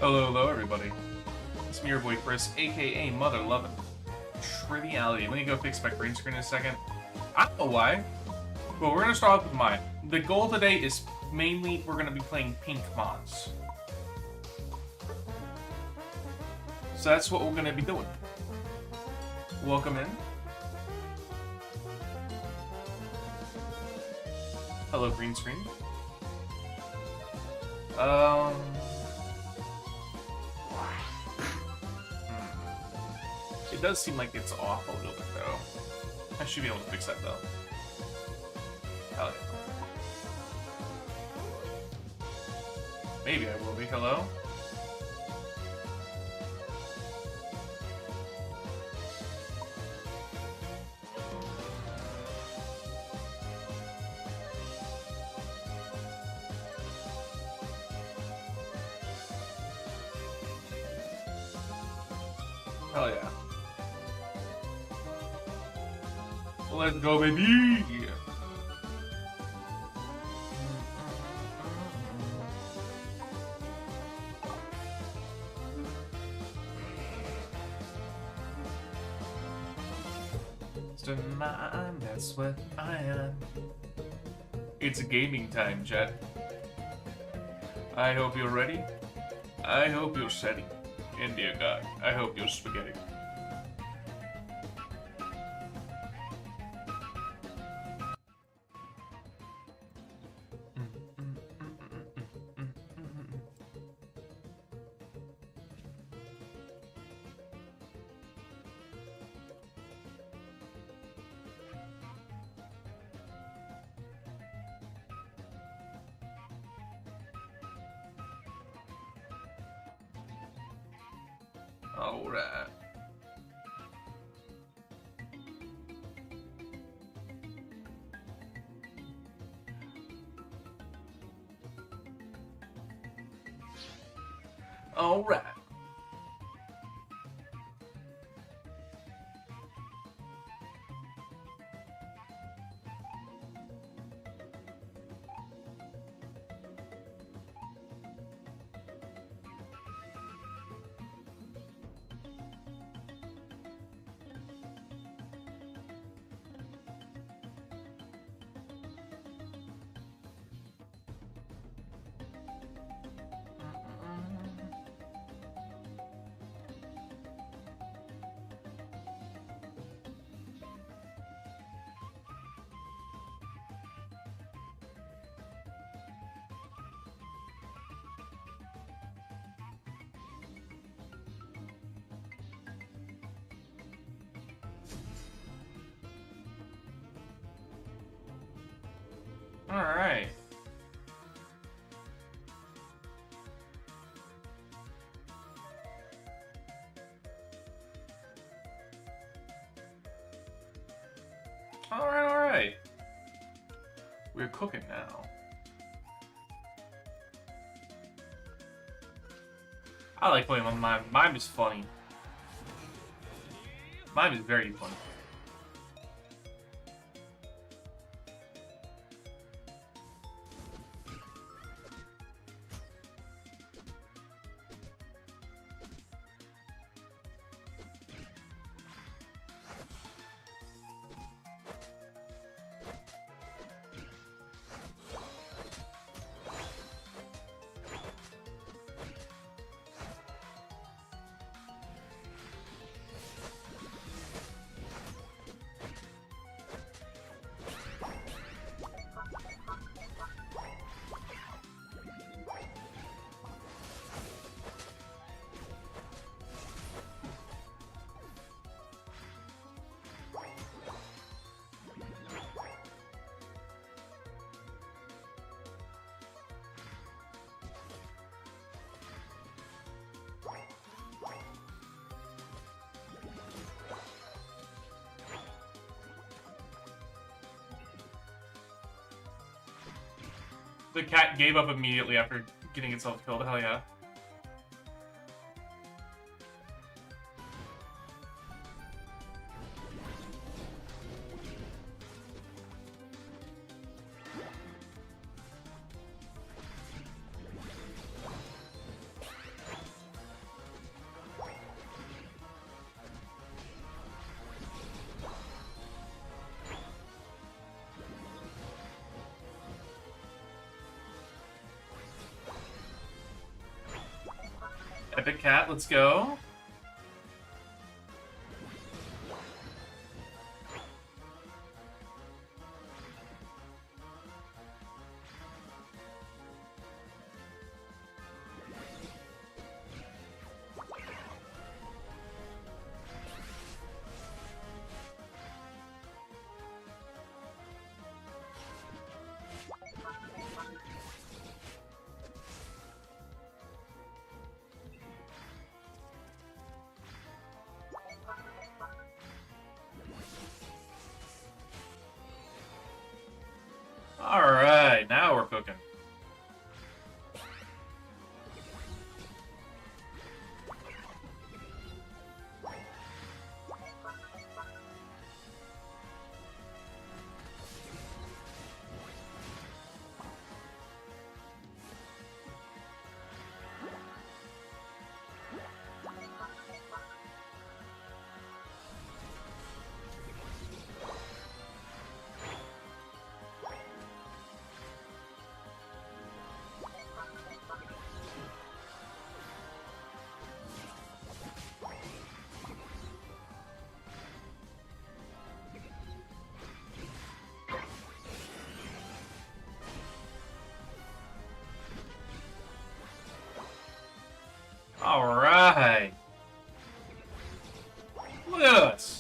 Hello, hello, everybody. It's me, your boy Chris, aka Mother Lovin'. Triviality. Let me go fix my green screen in a second. I don't know why, but we're gonna start off with mine. The goal today is mainly we're gonna be playing Pink Mons. So that's what we're gonna be doing. Welcome in. Hello, green screen. It does seem like it's off a little bit, though. I should be able to fix that, though. Hell yeah. Maybe I will be. Hello? Hell yeah. Let's go, baby! Mine, that's what I am. It's gaming time, chat. I hope you're ready. I hope you're steady. And dear God, I hope you're spaghetti. Alright. Alright. Alright. Alright. We're cooking now. I like playing on mime. Mime is funny. Mime is very funny. The cat gave up immediately after getting itself killed. Hell yeah. Epic Cat, let's go. Alright, now we're cooking. Alright. Look at us.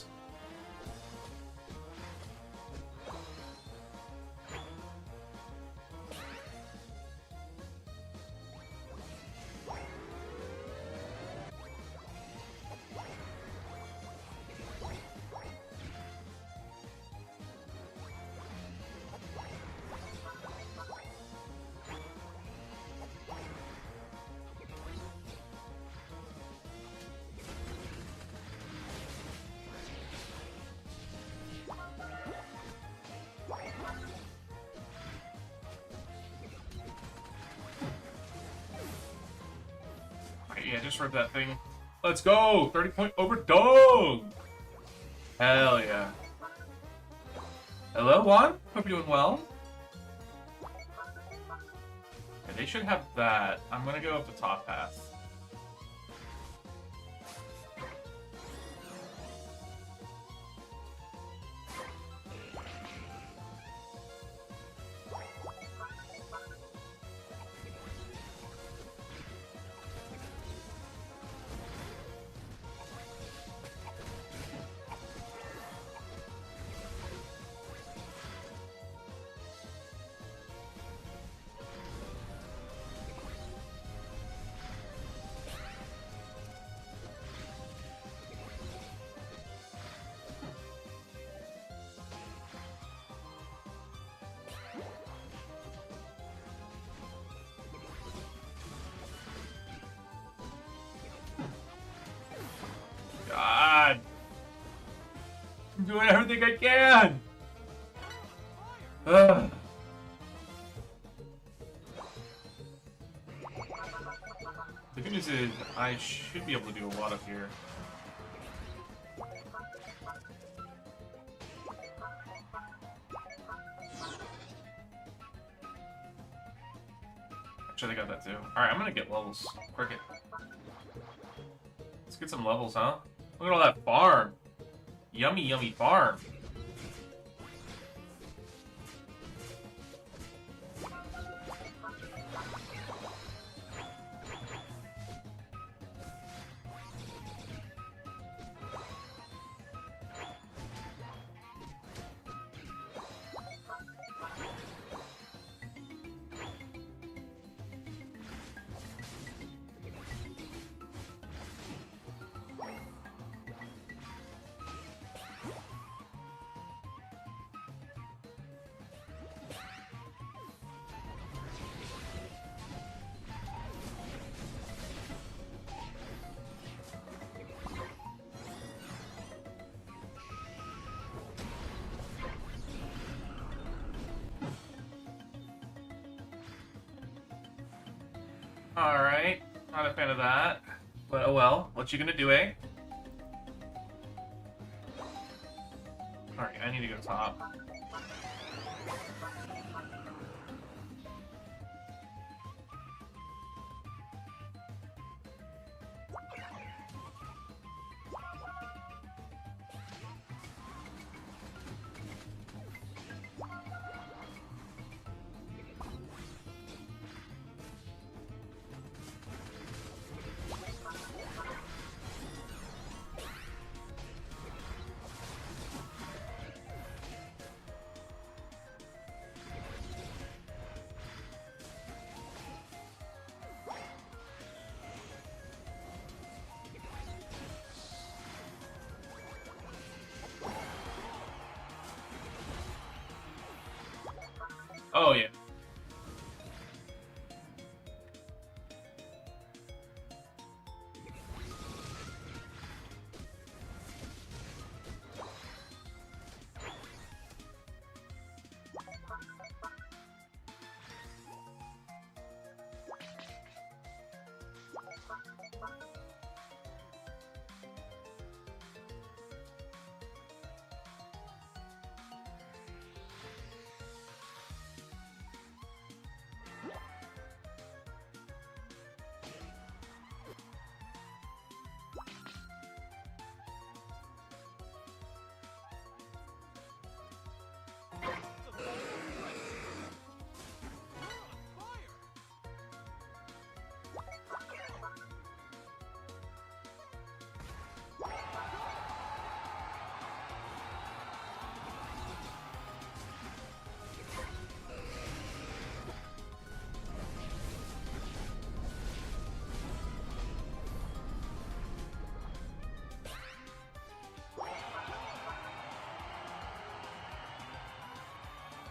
Yeah, just read that thing. Let's go! 30-point overdog! Hell yeah. Hello, Juan? Hope you're doing well. Okay, they should have that. I'm gonna go up the top path. God! I'm doing everything I can! Ugh. The good news is, I should be able to do a lot up here. Actually, I got that too. Alright, I'm gonna get levels. Cricket. Let's get some levels, huh? Look at all that farm. Yummy, yummy farm. Alright, not a fan of that. But oh well, what you gonna do, eh? Alright, I need to go top.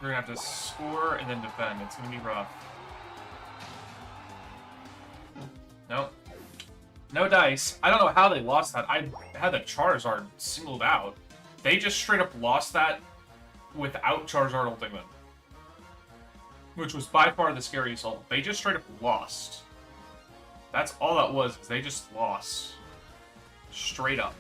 We're gonna have to score and then defend. It's gonna be rough. Nope. No dice. I don't know how they lost that. I had the Charizard singled out. They just straight up lost that without Charizard ulting them. Which was by far the scariest ult. They just straight up lost. That's all that was, is they just lost. Straight up.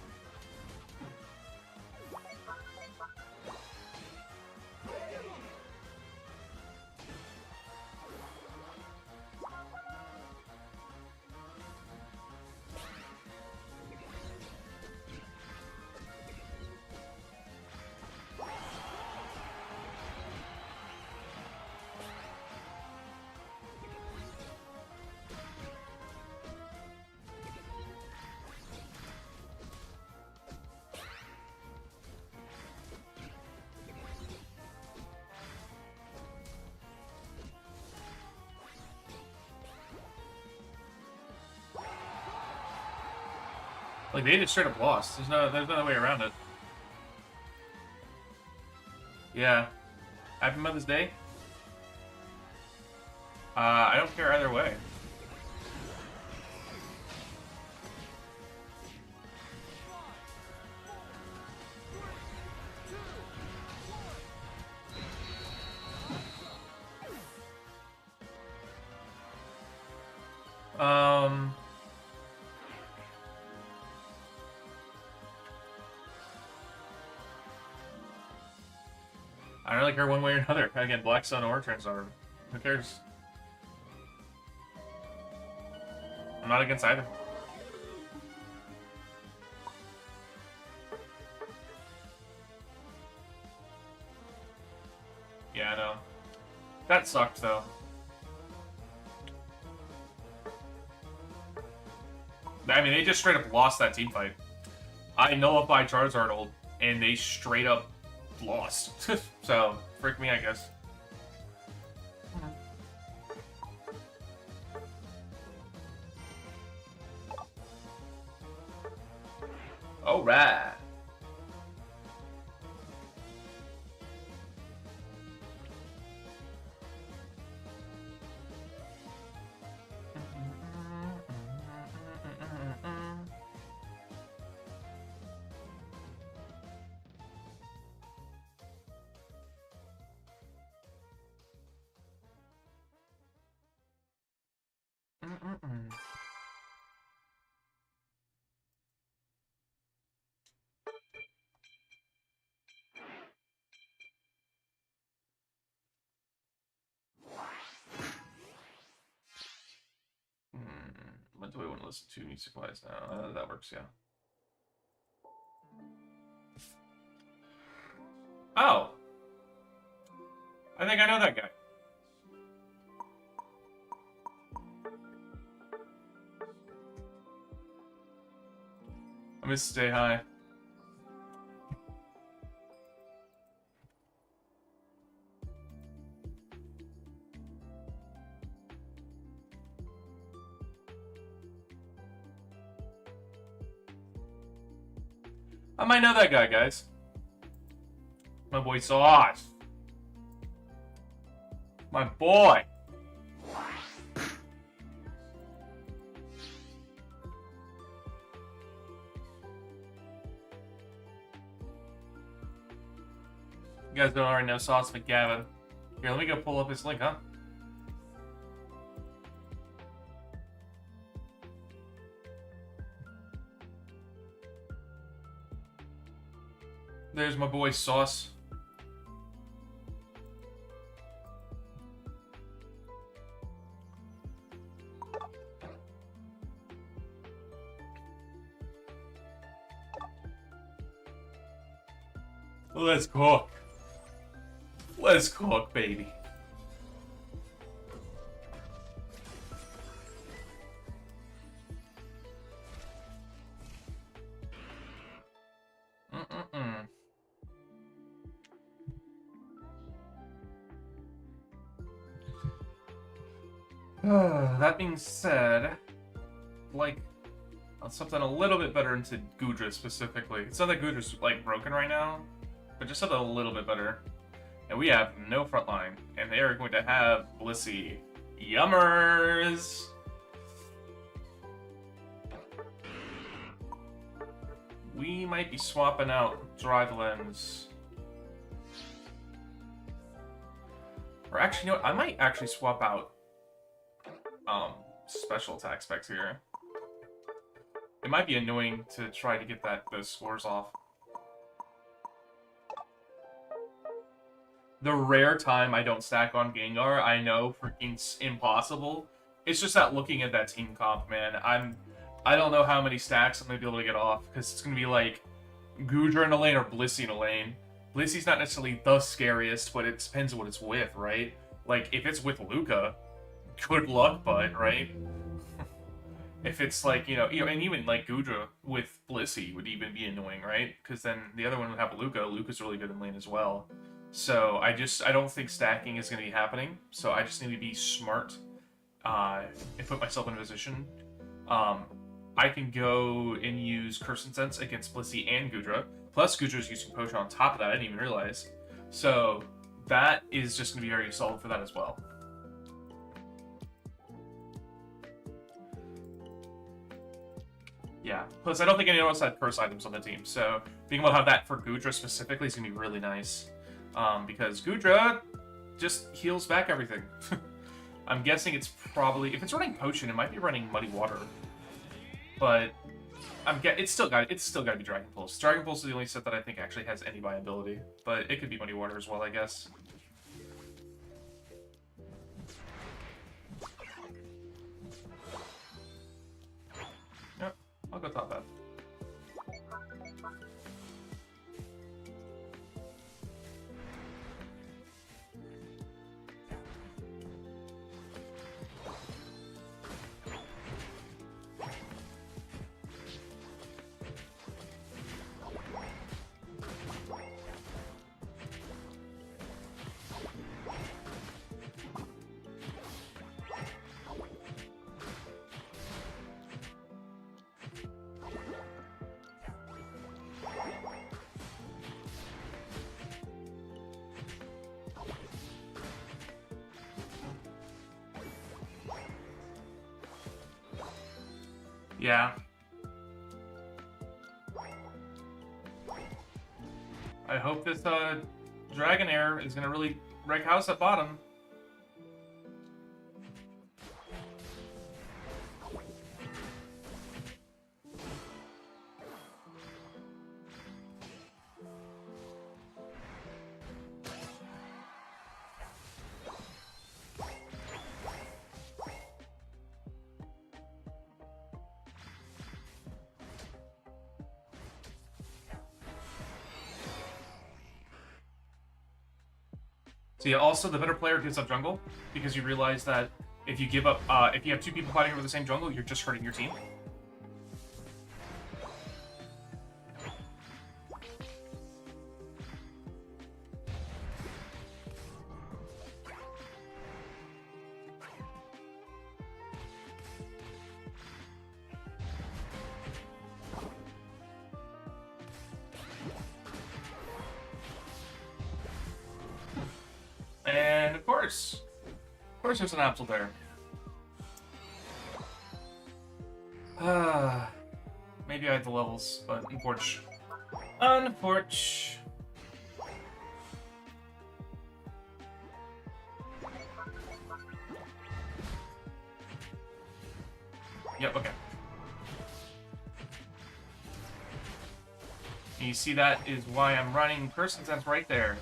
Like, they just straight up lost. There's no way around it. Yeah. Happy Mother's Day? I don't care either way. I don't really care one way or another. Again, Black Sun or Transarm. Who cares? I'm not against either. Yeah, I know. That sucked, though. I mean, they just straight up lost that team fight. I nullified Charizard ult, and they straight up lost. So, frick me, I guess. Alright. What do I want to listen to music-wise now? That works, yeah. Oh! I think I know that guy. I'm gonna stay high. I might know that guy, guys. My boy Sauce. My boy. You guys don't already know Sauce McGavin. Here, let me go pull up his link, huh? There's my boy Sauce. Let's cook. Let's cook, baby. That being said, like, something a little bit better into Gudra specifically. It's not that Gudra's, like, broken right now, but just something a little bit better. And we have no front line. And they are going to have Blissey. Yummers! We might be swapping out Drive Lens. Or actually, you know what? I might actually swap out special attack specs here. It might be annoying to try to get those scores off. The rare time I don't stack on Gengar, I know, freaking impossible. It's just that looking at that team comp, man, I don't know how many stacks I'm gonna be able to get off, because it's gonna be like Goodra in a lane or Blissey in a lane. Blissey's not necessarily the scariest, but it depends what it's with, right? Like, if it's with Luca, good luck, bud, right? If it's like, you know, and even like Goodra with Blissey would even be annoying, right? Because then the other one would have Luca. Luca's really good in lane as well. So I don't think stacking is going to be happening. So I just need to be smart and put myself in a position. I can go and use Curse and Sense against Blissey and Goodra. Plus Goodra's using Potion on top of that. I didn't even realize. So that is just going to be very solid for that as well. Yeah, plus I don't think anyone else had curse items on the team, so being able to have that for Goodra specifically is going to be really nice. Because Goodra just heals back everything. I'm guessing it's probably, if it's running Potion, it might be running Muddy Water. But it's still got to be Dragon Pulse. Dragon Pulse is the only set that I think actually has any viability, but it could be Muddy Water as well, I guess. Yep, I'll go top that. Yeah. I hope this Dragonair is gonna really wreck house at bottom. So yeah, also the better player gives up jungle, because you realize that if you give up, if you have two people fighting over the same jungle, you're just hurting your team. And of course there's an Apple there. Maybe I had the levels, but unfortunately. Yep, okay. And you see that is why I'm running Person Sense right there.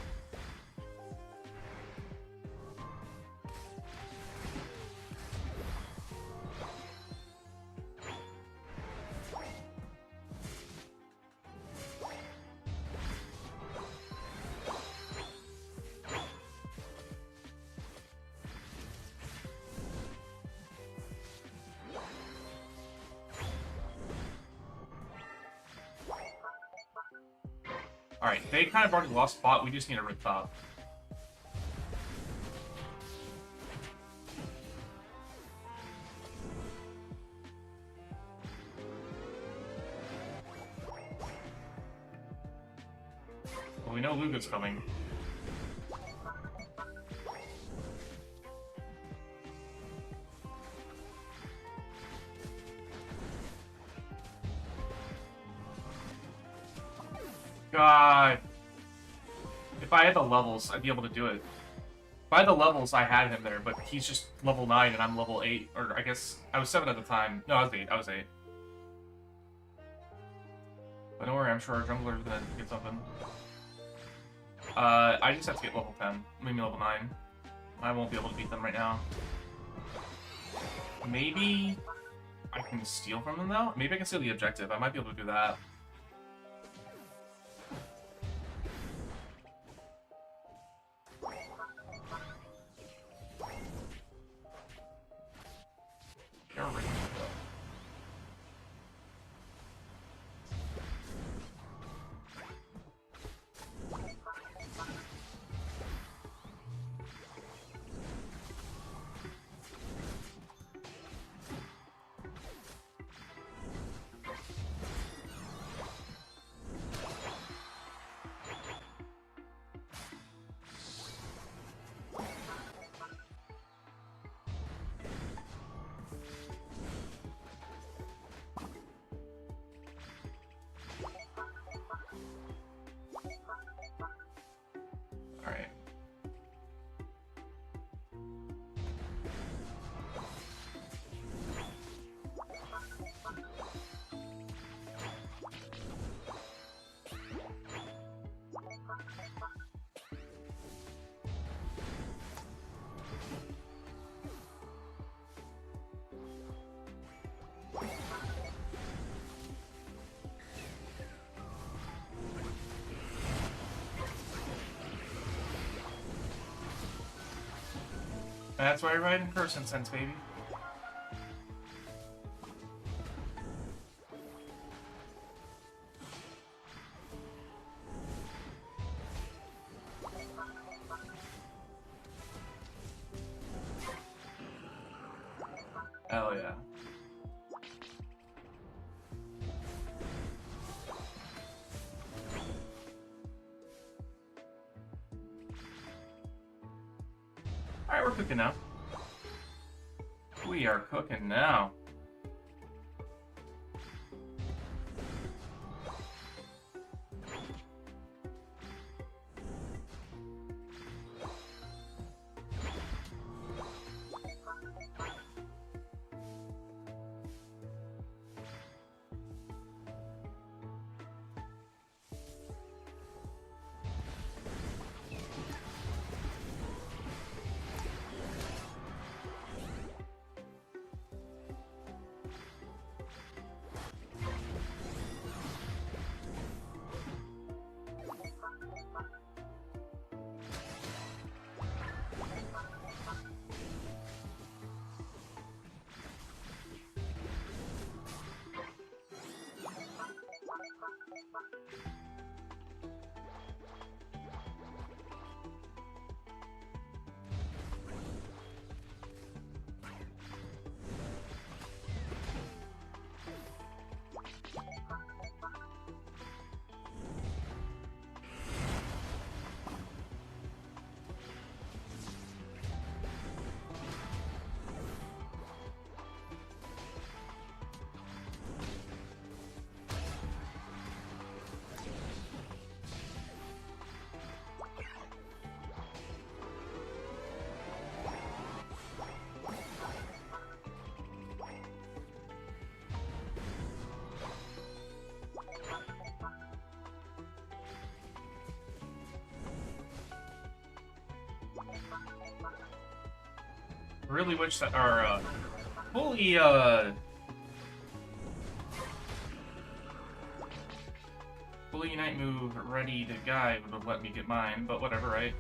Alright, they kind of already lost spot, we just need to rip top. Well, we know Luca's coming. God. If I had the levels, I'd be able to do it. If I had the levels, I had him there, but he's just level 9 and I'm level 8. Or I guess I was 7 at the time. No, I was 8. I was 8. But don't worry, I'm sure our jungler's gonna get something. I just have to get level 10. Maybe level 9. I won't be able to beat them right now. Maybe I can steal from them, though? Maybe I can steal the objective. I might be able to do that. Alright. That's why I ride in person sense, baby. Hell yeah. Alright, we're cooking now. We are cooking now. Really wish that our fully Unite move ready to guy would have let me get mine, but whatever, right?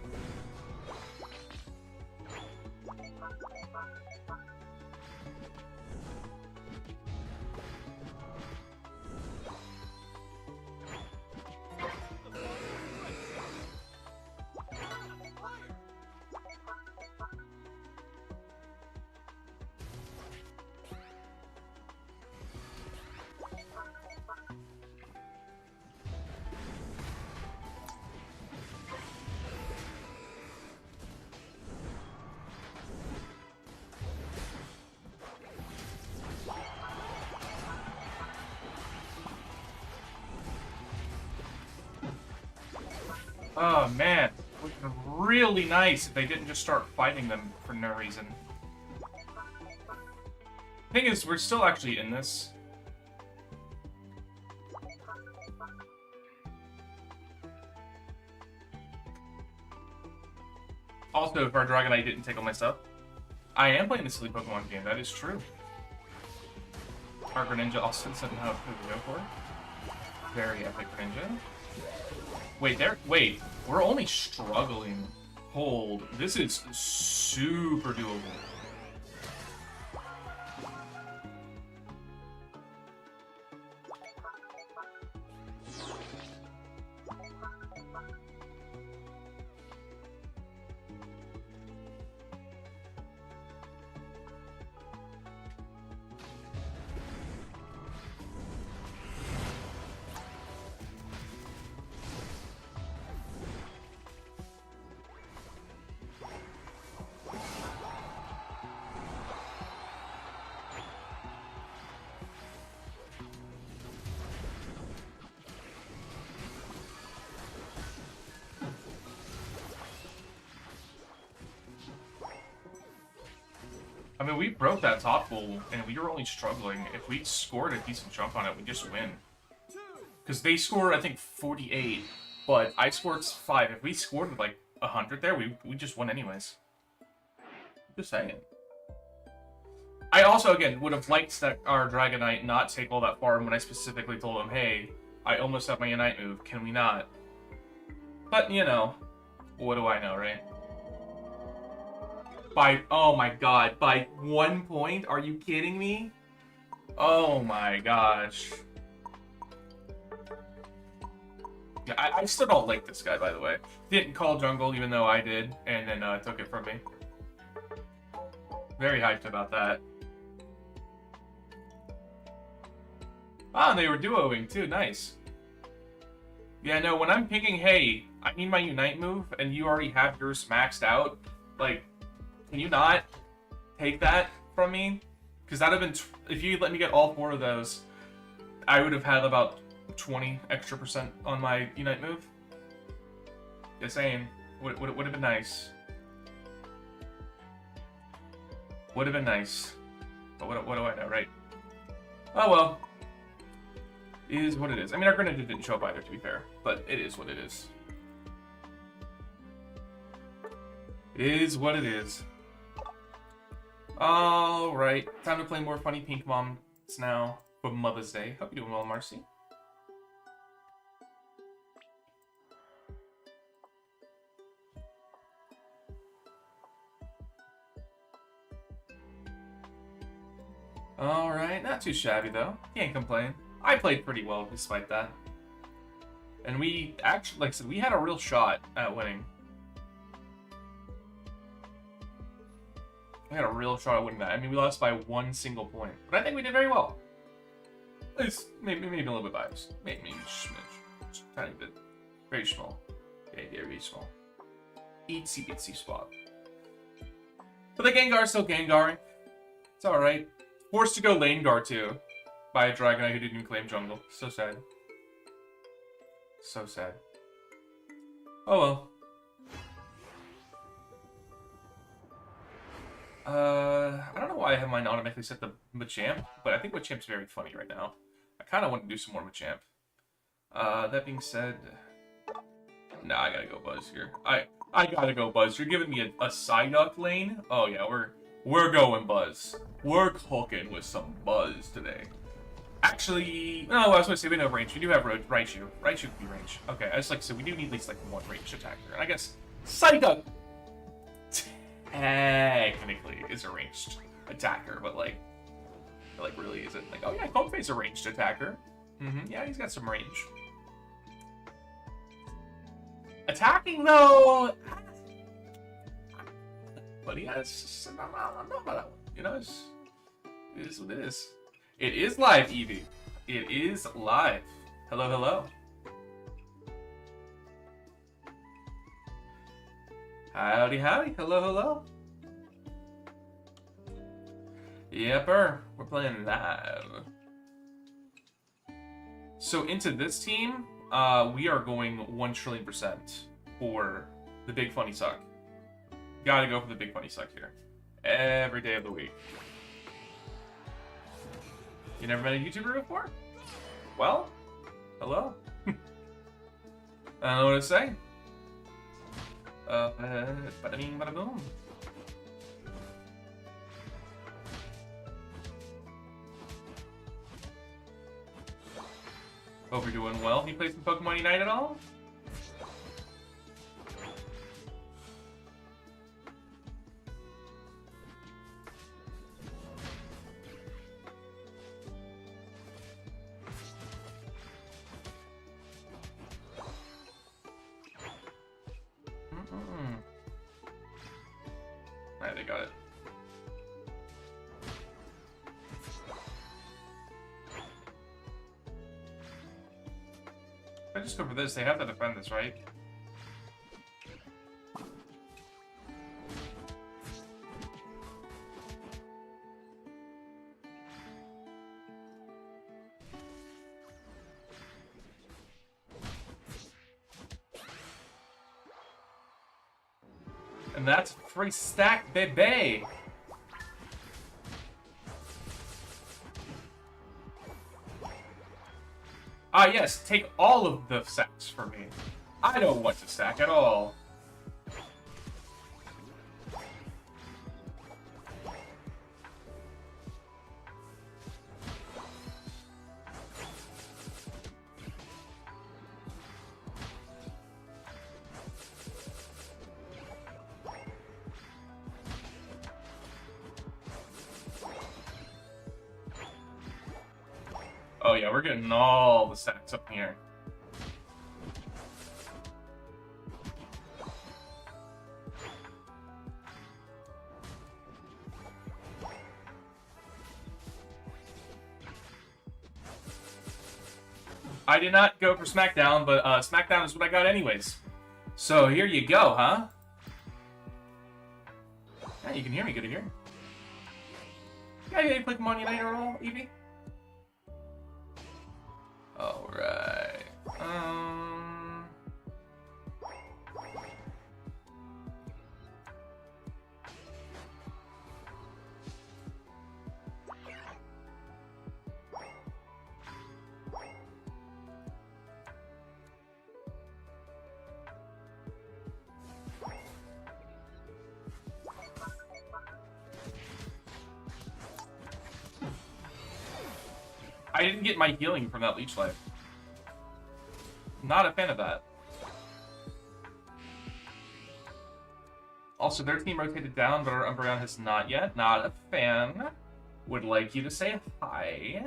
Oh, man. It would have been really nice if they didn't just start fighting them for no reason. Thing is, we're still actually in this. Also, if our Dragonite didn't take all my stuff, I am playing the silly Pokemon game. That is true. Our Greninja also doesn't know who to go for. Very epic Greninja. Wait, we're only struggling. Hold, this is super doable. I mean, we broke that top goal, and we were only struggling. If we scored a decent jump on it, we just win. Because they scored, I think, 48, but I scored 5. If we scored, like, 100 there, we just won anyways. Just saying. I also, again, would have liked that our Dragonite not take all that far when I specifically told him, hey, I almost have my Unite move, can we not? But, you know, what do I know, right? Oh my god, by 1 point? Are you kidding me? Oh my gosh. Yeah, I still don't like this guy, by the way. Didn't call jungle, even though I did, and then took it from me. Very hyped about that. Ah, and they were duoing too, nice. Yeah, no, when I'm picking, hey, I need my Unite move, and you already have yours maxed out, like, can you not take that from me? Because that would have been, if you let me get all 4 of those, I would have had about 20 extra % on my Unite move. Just saying, would have been nice. Would have been nice. But what do I know, right? Oh well. It is what it is. I mean, our Greninja didn't show up either, to be fair. But it is what it is. It is what it is. Alright, time to play more funny Pink Moms now for Mother's Day. Hope you're doing well, Marcy. Alright, not too shabby though. Can't complain. I played pretty well despite that. And we actually, like I said, we had a real shot at winning. We had a real shot at winning that. I mean, we lost by 1 single point. But I think we did very well. At least, maybe a little bit biased. Maybe a smidge. Just a tiny bit. Very small. Yeah, very small. Itsy bitsy spot. But the Gengar's still Gengaring. It's alright. Forced to go lane guard too. By a Dragonite who didn't claim jungle. So sad. So sad. Oh well. I don't know why I have mine automatically set the Machamp, but I think Machamp's very funny right now. I kind of want to do some more Machamp. That being said, nah, I gotta go Buzz here. I gotta go Buzz. You're giving me a Psyduck lane? Oh yeah, we're going Buzz. We're cooking with some Buzz today. Actually, no, I was gonna say we don't have range. We do have Raichu. Raichu could be range. Okay, I just like so we do need at least like 1 ranged attacker. And I guess Psyduck technically is a ranged attacker, but like really isn't. Like, oh yeah, Comfey's a ranged attacker. Yeah, he's got some range. Attacking though, but he has. I don't know about that one. You know, it is what it is. It is live, Eevee. It is live. Hello, hello. Howdy, howdy. Hello, hello. Yepper. We're playing live. So into this team, we are going 1 trillion %. for the big funny suck. Gotta go for the big funny suck here. Every day of the week. You never met a YouTuber before? Well, hello. I don't know what to say. Bada bing, bada boom. Hope you're doing well. You play some Pokemon Unite at all? Alright, they got it. If I just go for this, they have to defend this, right? And that's free stack, baby! Ah, yes, take all of the sacks for me. I don't want to sack at all. Oh yeah, we're getting all the sacks up here. I did not go for SmackDown, but SmackDown is what I got anyways. So here you go, huh? Yeah, you can hear me good here. Yeah, you play Pokemon Unite at all, Eevee? Alright. I didn't get my healing from that Leech Life. Not a fan of that. Also, their team rotated down, but our Umbreon has not yet. Not a fan. Would like you to say hi.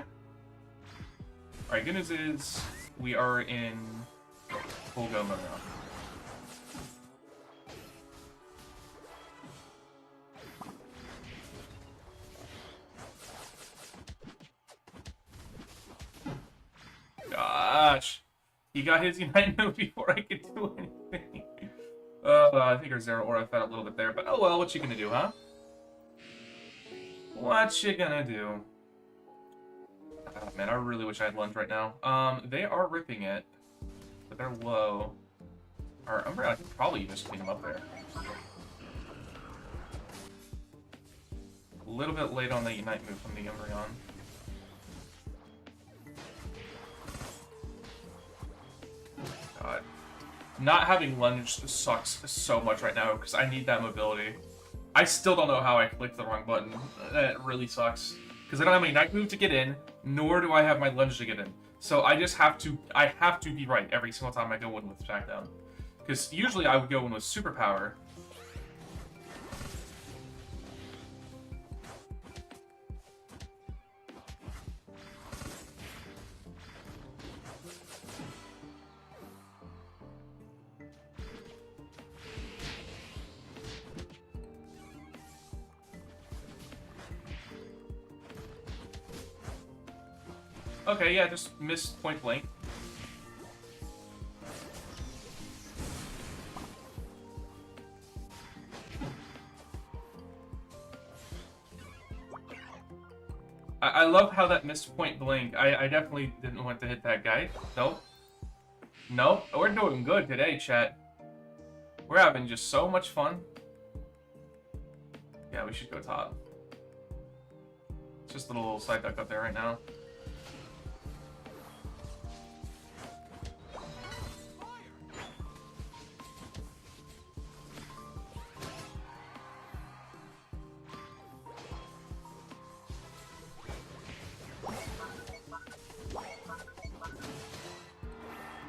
Alright, good news is we are in full go mode now. Gosh. He got his Unite move before I could do anything. I think our Zero Aura fed a little bit there, but oh well, what you gonna do, huh? What you gonna do? Oh, man, I really wish I had lunge right now. They are ripping it, but they're low. Our Umbreon, I could probably just clean them up there. A little bit late on the Unite move from the Umbreon. God. Not having lunge sucks so much right now because I need that mobility. I still don't know how I clicked the wrong button. That really sucks. Because I don't have my Night move to get in, nor do I have my lunge to get in. So I just have to, be right every single time I go in with Smackdown. Because usually I would go in with Superpower. Okay, yeah, just missed point blank. I love how that missed point blank. I definitely didn't want to hit that guy. Nope. Nope. We're doing good today, chat. We're having just so much fun. Yeah, we should go top. Just a little side duck up there right now.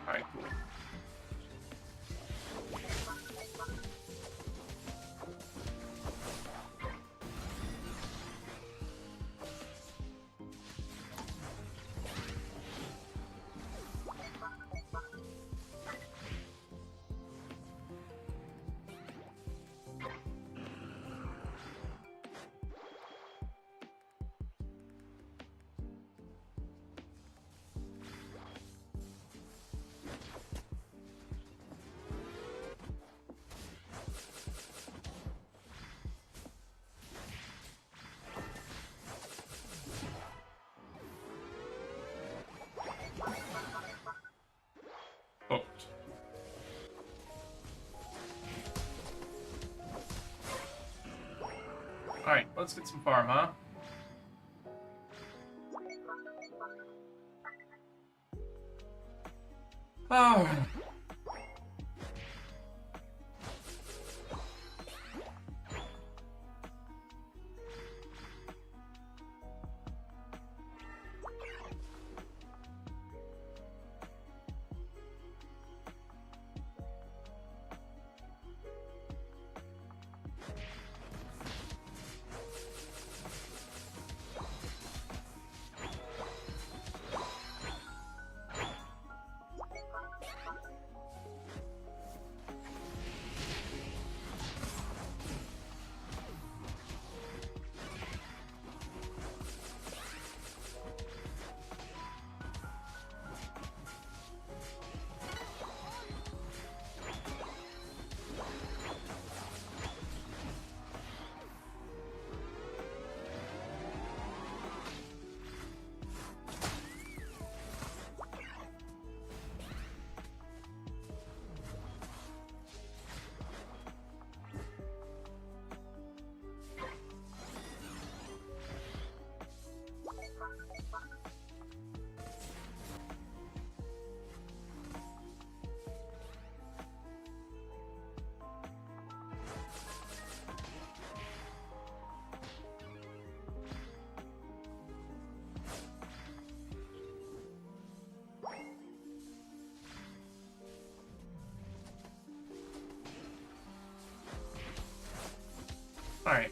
Alright, cool. Hooked. Alright, let's get some farm, huh? Oh. Alright.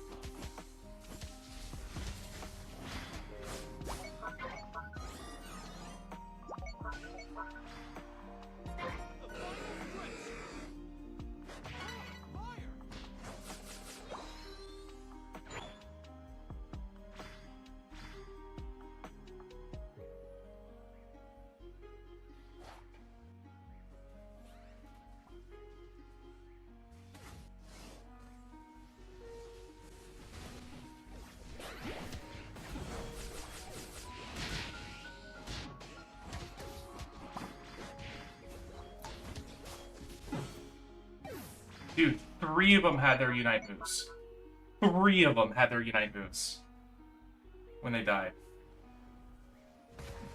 Dude, 3 of them had their Unite moves. 3 of them had their Unite moves when they died.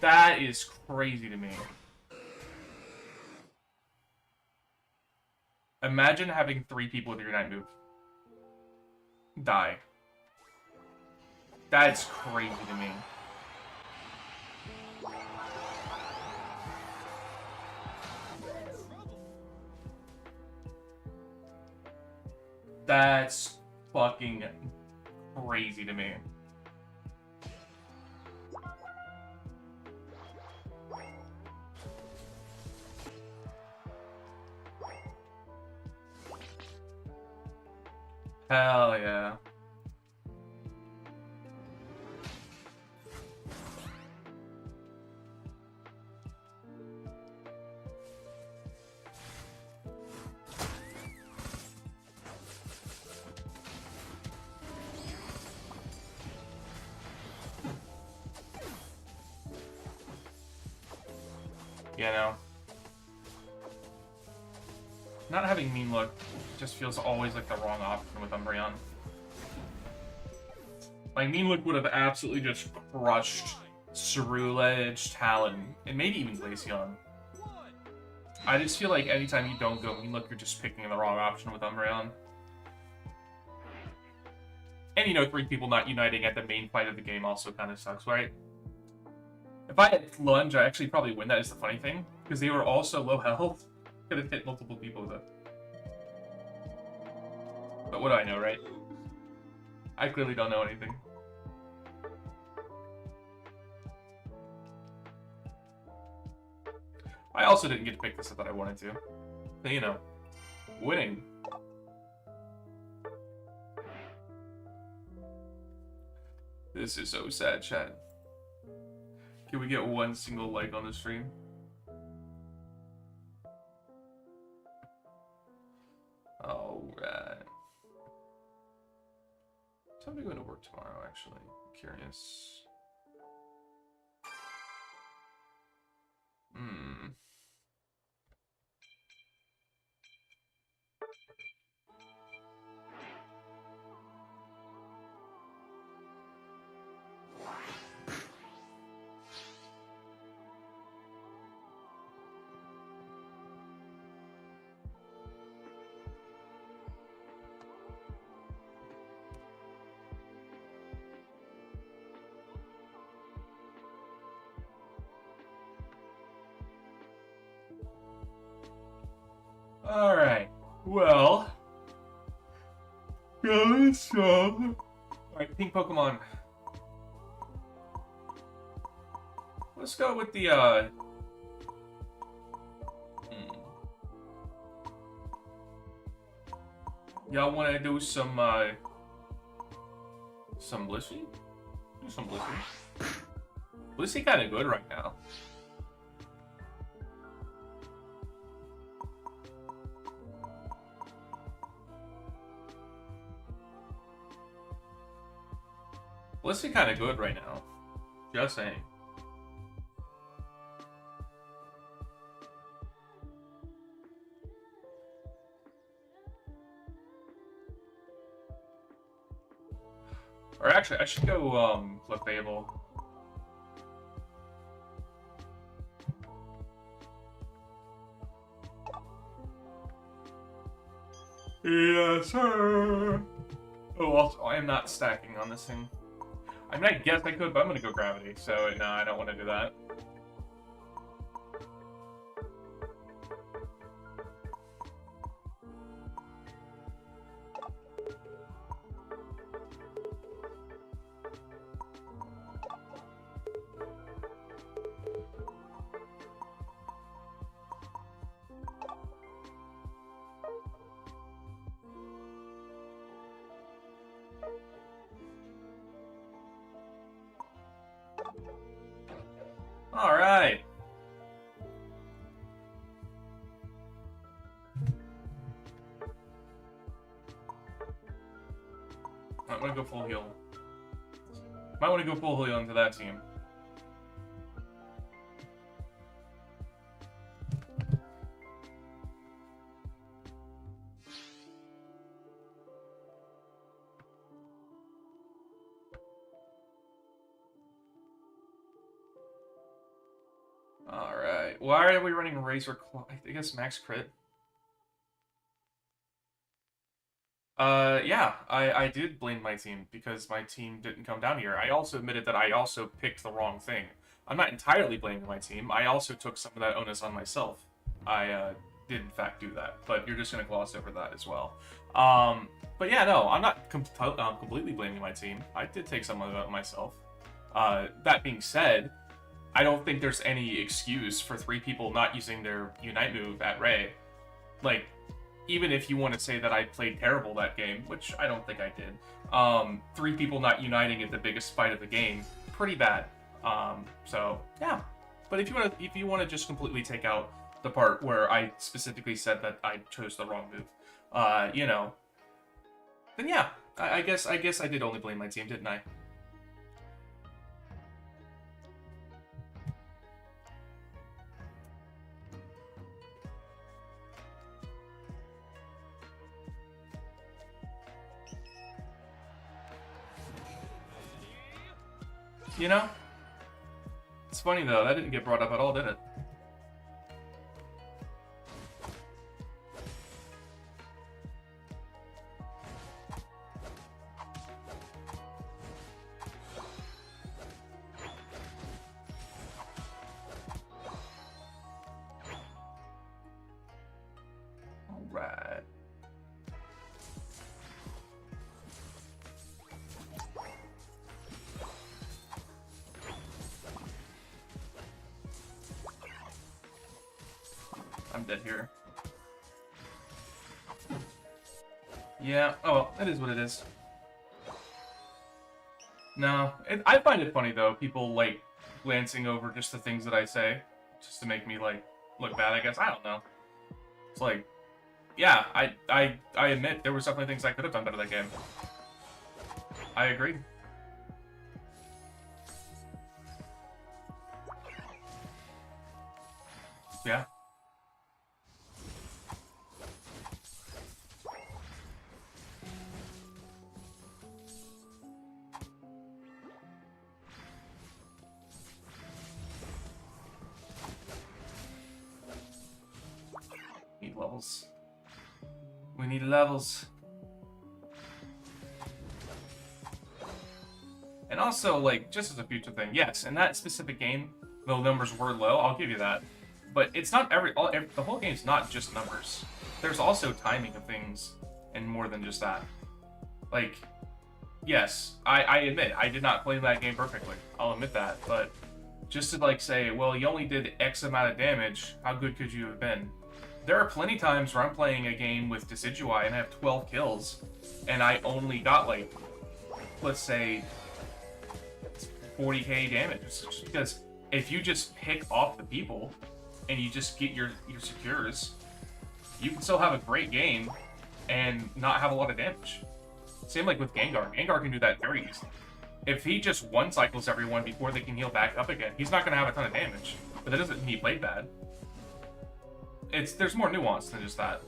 That is crazy to me. Imagine having 3 people with your Unite move die. That's crazy to me. That's fucking crazy to me. Hell yeah. You know, not having mean luck just feels always like the wrong option with Umbreon. Like, Mean would have absolutely just crushed Ceruledge, Talon, and maybe even Glaceon. I just feel like anytime you don't go Mean you're just picking the wrong option with Umbreon. And, you know, 3 people not uniting at the main fight of the game also kind of sucks, right? If I had Lunge, I actually probably win that is the funny thing. Because they were all so low health. Could have hit multiple people with it. But what do I know, right? I clearly don't know anything. I also didn't get to pick this up that I wanted to. But, you know, winning. This is so sad, chat. Can we get one single like on the stream? Alright. So I'm going to work tomorrow, actually. I'm curious. Alright, well, alright, pink Pokemon. Let's go with the, Y'all want to do some Blissey? Do some Blissey. Blissey kind of good right now. Blissey kind of good right now. Just saying. Or actually, I should go Clefable. Yes, sir. Oh, also, I am not stacking on this thing. I mean, I guess I could, but I'm gonna go Gravity, so no, I don't want to do that. Alright. Might want to go full heal. Might want to go full heal into that team. Alright. Why are we running Razor Claw? I guess max crit. Yeah, I did blame my team because my team didn't come down here. I also admitted that I also picked the wrong thing. I'm not entirely blaming my team. I also took some of that onus on myself. I did in fact do that, but you're just going to gloss over that as well. But yeah, no, I'm not completely blaming my team. I did take some of that myself. That being said, I don't think there's any excuse for 3 people not using their Unite move at Ray. Like, even if you want to say that I played terrible that game, which I don't think I did, 3 people not uniting at the biggest fight of the game, pretty bad. So yeah. But if you want to just completely take out the part where I specifically said that I chose the wrong move, you know, then yeah, I guess I did only blame my team, didn't I? You know? It's funny though, that didn't get brought up at all, did it? Alright. I'm dead here. Yeah, oh well, that is what it is. No, I find it funny though, people like glancing over just the things that I say, just to make me like look bad, I guess. I don't know. It's like, yeah, I admit there was definitely things I could have done better that game. I agree. Yeah. Need levels. We need levels. And also, like, just as a future thing, yes, in that specific game, the numbers were low, I'll give you that. But it's not the whole game's not just numbers. There's also timing of things, and more than just that. Like, yes, I admit, I did not play that game perfectly. I'll admit that, but just to, like, say, well, you only did X amount of damage, how good could you have been? There are plenty times where I'm playing a game with Decidueye and I have 12 kills, and I only got, like, let's say, 40k damage. Just because if you just pick off the people, and you just get your secures, you can still have a great game and not have a lot of damage. Same like with Gengar. Gengar can do that very easily. If he just one-cycles everyone before they can heal back up again, he's not going to have a ton of damage. But that doesn't mean he played bad. There's more nuance than just that.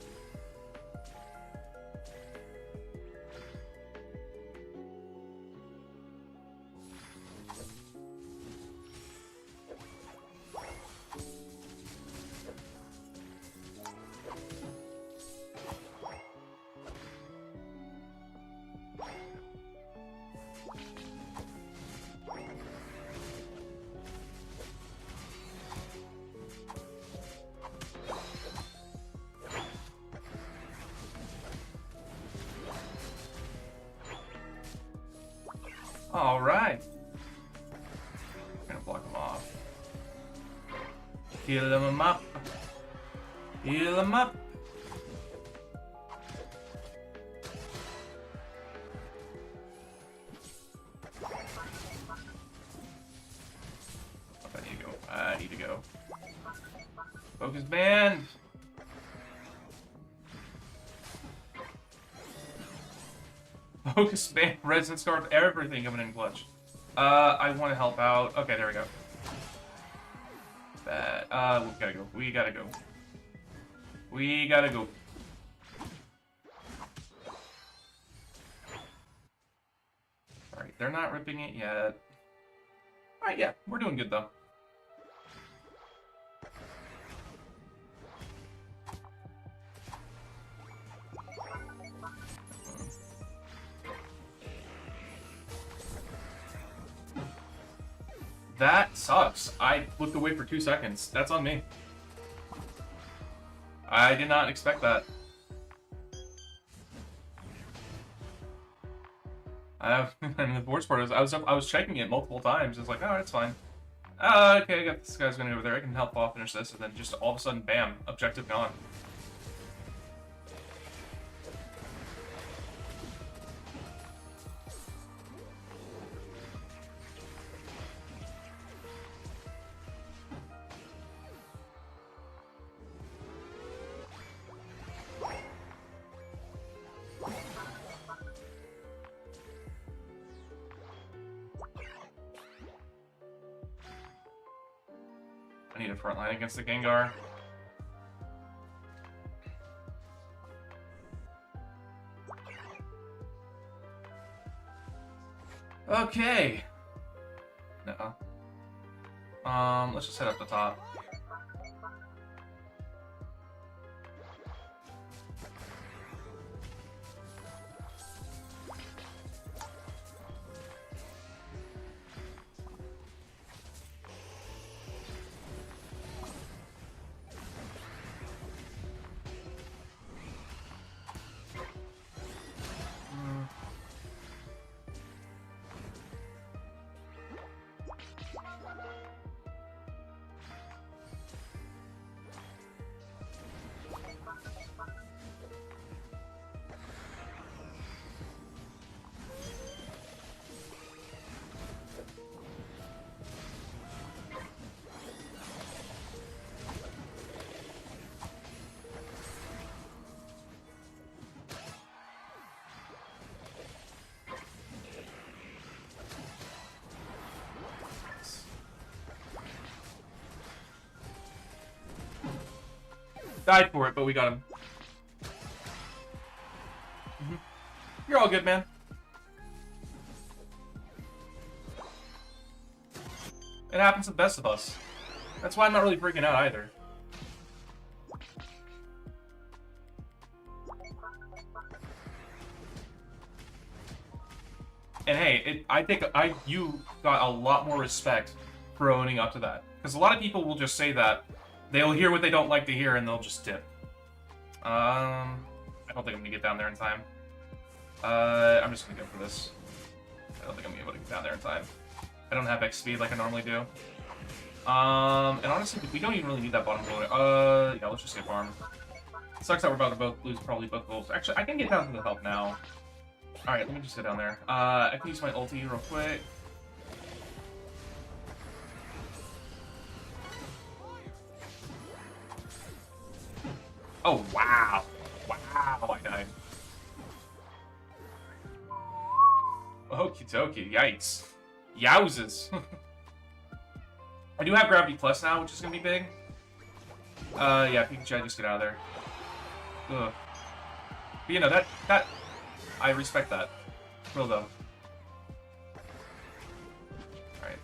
All right. I'm gonna block him off. Heal him up. Heal him up. I need to go. I need to go. Focus band. Focus band, resonance guard, everything coming in clutch. I want to help out. Okay, there we go. That. We gotta go. We gotta go. We gotta go. Alright, they're not ripping it yet. Alright, yeah, we're doing good though. That sucks. I looked away for 2 seconds. That's on me. I did not expect that. I mean, the worst part is I was checking it multiple times. It's like, oh, it's fine. Okay, I got this guy's going over there. I can help off finish this, and then just all of a sudden, bam, objective gone. I need a front line against the Gengar. Okay. Let's just head up the top. Died for it, but we got him. You're all good, man. It happens to the best of us. That's why I'm not really freaking out either. And hey, you got a lot more respect for owning up to that. Because a lot of people will just say that. They'll hear what they don't like to hear, and they'll just dip. I don't think I'm gonna get down there in time. I'm just gonna go for this. I don't think I'm gonna be able to get down there in time. I don't have X speed like I normally do. And honestly, we don't even really need that bottom roller. Yeah, let's just get farm. Sucks that we're about to both lose probably both goals. Actually, I can get down to the help now. Alright, let me just go down there. I can use my ulti real quick. Oh, wow. Wow, I died. Okie dokie, yikes. Yowzes. I do have Gravity Plus now, which is gonna be big. Yeah, Pikachu, just get out of there. Ugh. But you know, that... I respect that. Real though. Alright.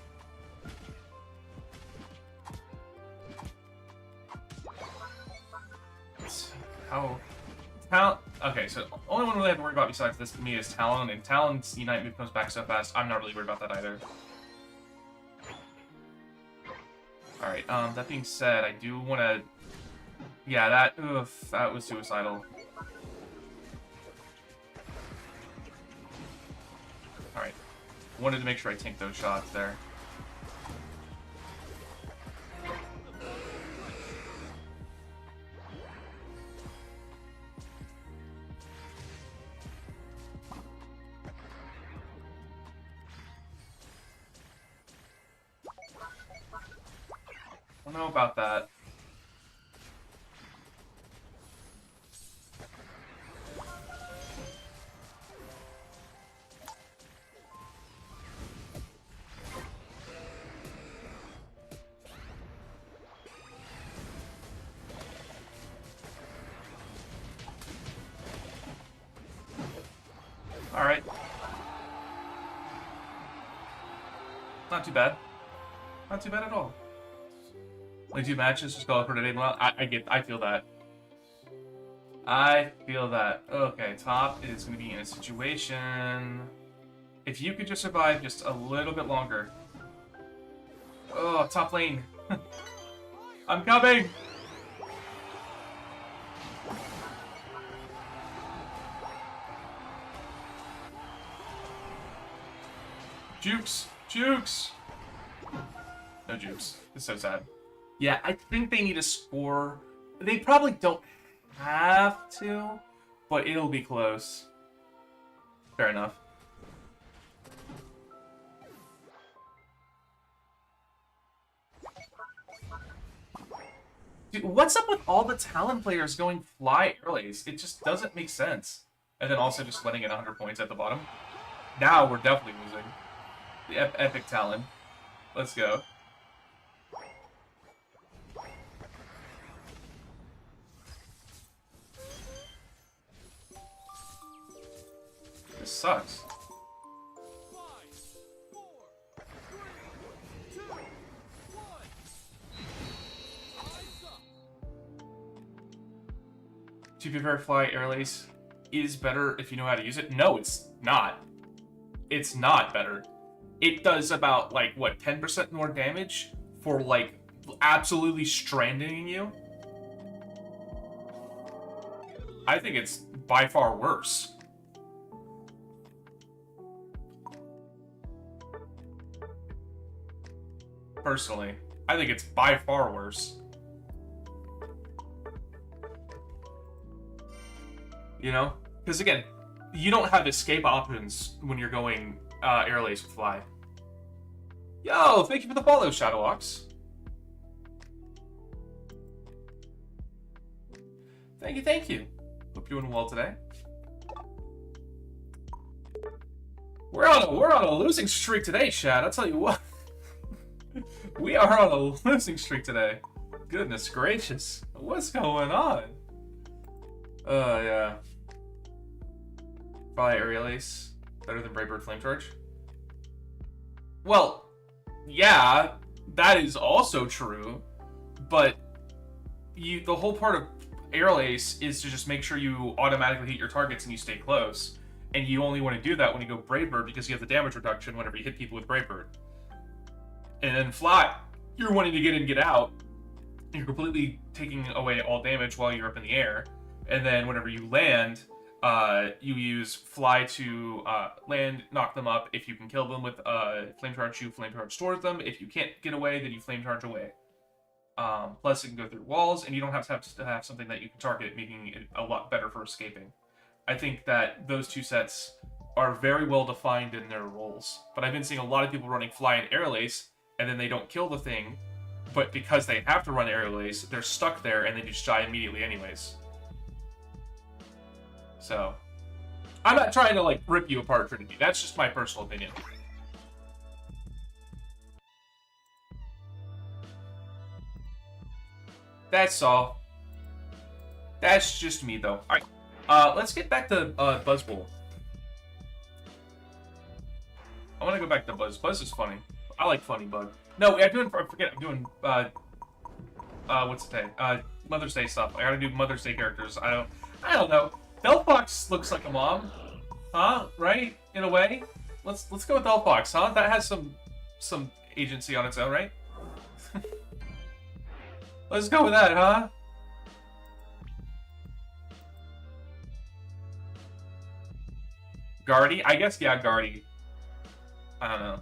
How... Talon... Okay, so the only one we really have to worry about besides this to me is Talon, and Talon's Unite move comes back so fast, I'm not really worried about that either. Alright, that being said, I do want to... Yeah, that was suicidal. Alright. Wanted to make sure I tanked those shots there. I don't know about that. Alright. Not too bad. Not too bad at all. Only 2 matches, just call it for today. Well, I feel that. I feel that. Okay, top is going to be in a situation... If you could just survive just a little bit longer. Oh, top lane. I'm coming! Jukes! Jukes! No jukes. It's so sad. Yeah, I think they need a score. They probably don't have to, but it'll be close. Fair enough. Dude, what's up with all the Talon players going fly early? It just doesn't make sense. And then also just letting in 100 points at the bottom. Now we're definitely losing. The epic Talon. Let's go. This sucks. To be fair, Fly Air Lace is better if you know how to use it. No, it's not. It's not better. It does about, like, what, 10% more damage for, like, absolutely stranding you? I think it's by far worse. Personally, I think it's by far worse. You know? Because again, you don't have escape options when you're going Air Lace with Fly. Yo, thank you for the follow, Shadowlocks. Thank you, thank you. Hope you're doing well today. We're on a losing streak today, Shad. I'll tell you what. We are on a losing streak today. Goodness gracious. What's going on? Yeah. Probably Aerial Ace. Better than Brave Bird Flame Charge? Well, yeah, that is also true. But the whole part of Aerial Ace is to just make sure you automatically hit your targets and you stay close. And you only want to do that when you go Brave Bird because you have the damage reduction whenever you hit people with Brave Bird. And then Fly, you're wanting to get in, get out. You're completely taking away all damage while you're up in the air. And then whenever you land, you use Fly to land, knock them up. If you can kill them with Flame Charge, you Flame Charge towards them. If you can't get away, then you Flame Charge away. Plus, it can go through walls, and you don't have to have something that you can target, making it a lot better for escaping. I think that those two sets are very well defined in their roles. But I've been seeing a lot of people running Fly and Aerial Ace, and then they don't kill the thing, but because they have to run Aerial Ace, they're stuck there, and they just die immediately anyways. So, I'm not trying to, like, rip you apart, Trinity. That's just my personal opinion. That's all. That's just me, though. Alright, let's get back to Buzzbowl. I want to go back to Buzz. Buzz is funny. I like funny Bug. No, I'm doing, what's the day? Mother's Day stuff. I gotta do Mother's Day characters. I don't know. Delphox looks like a mom. Huh? Right? In a way? Let's go with Delphox, huh? That has some agency on its own, right? Let's go with that, huh? Guardy? I guess, yeah, Guardy. I don't know.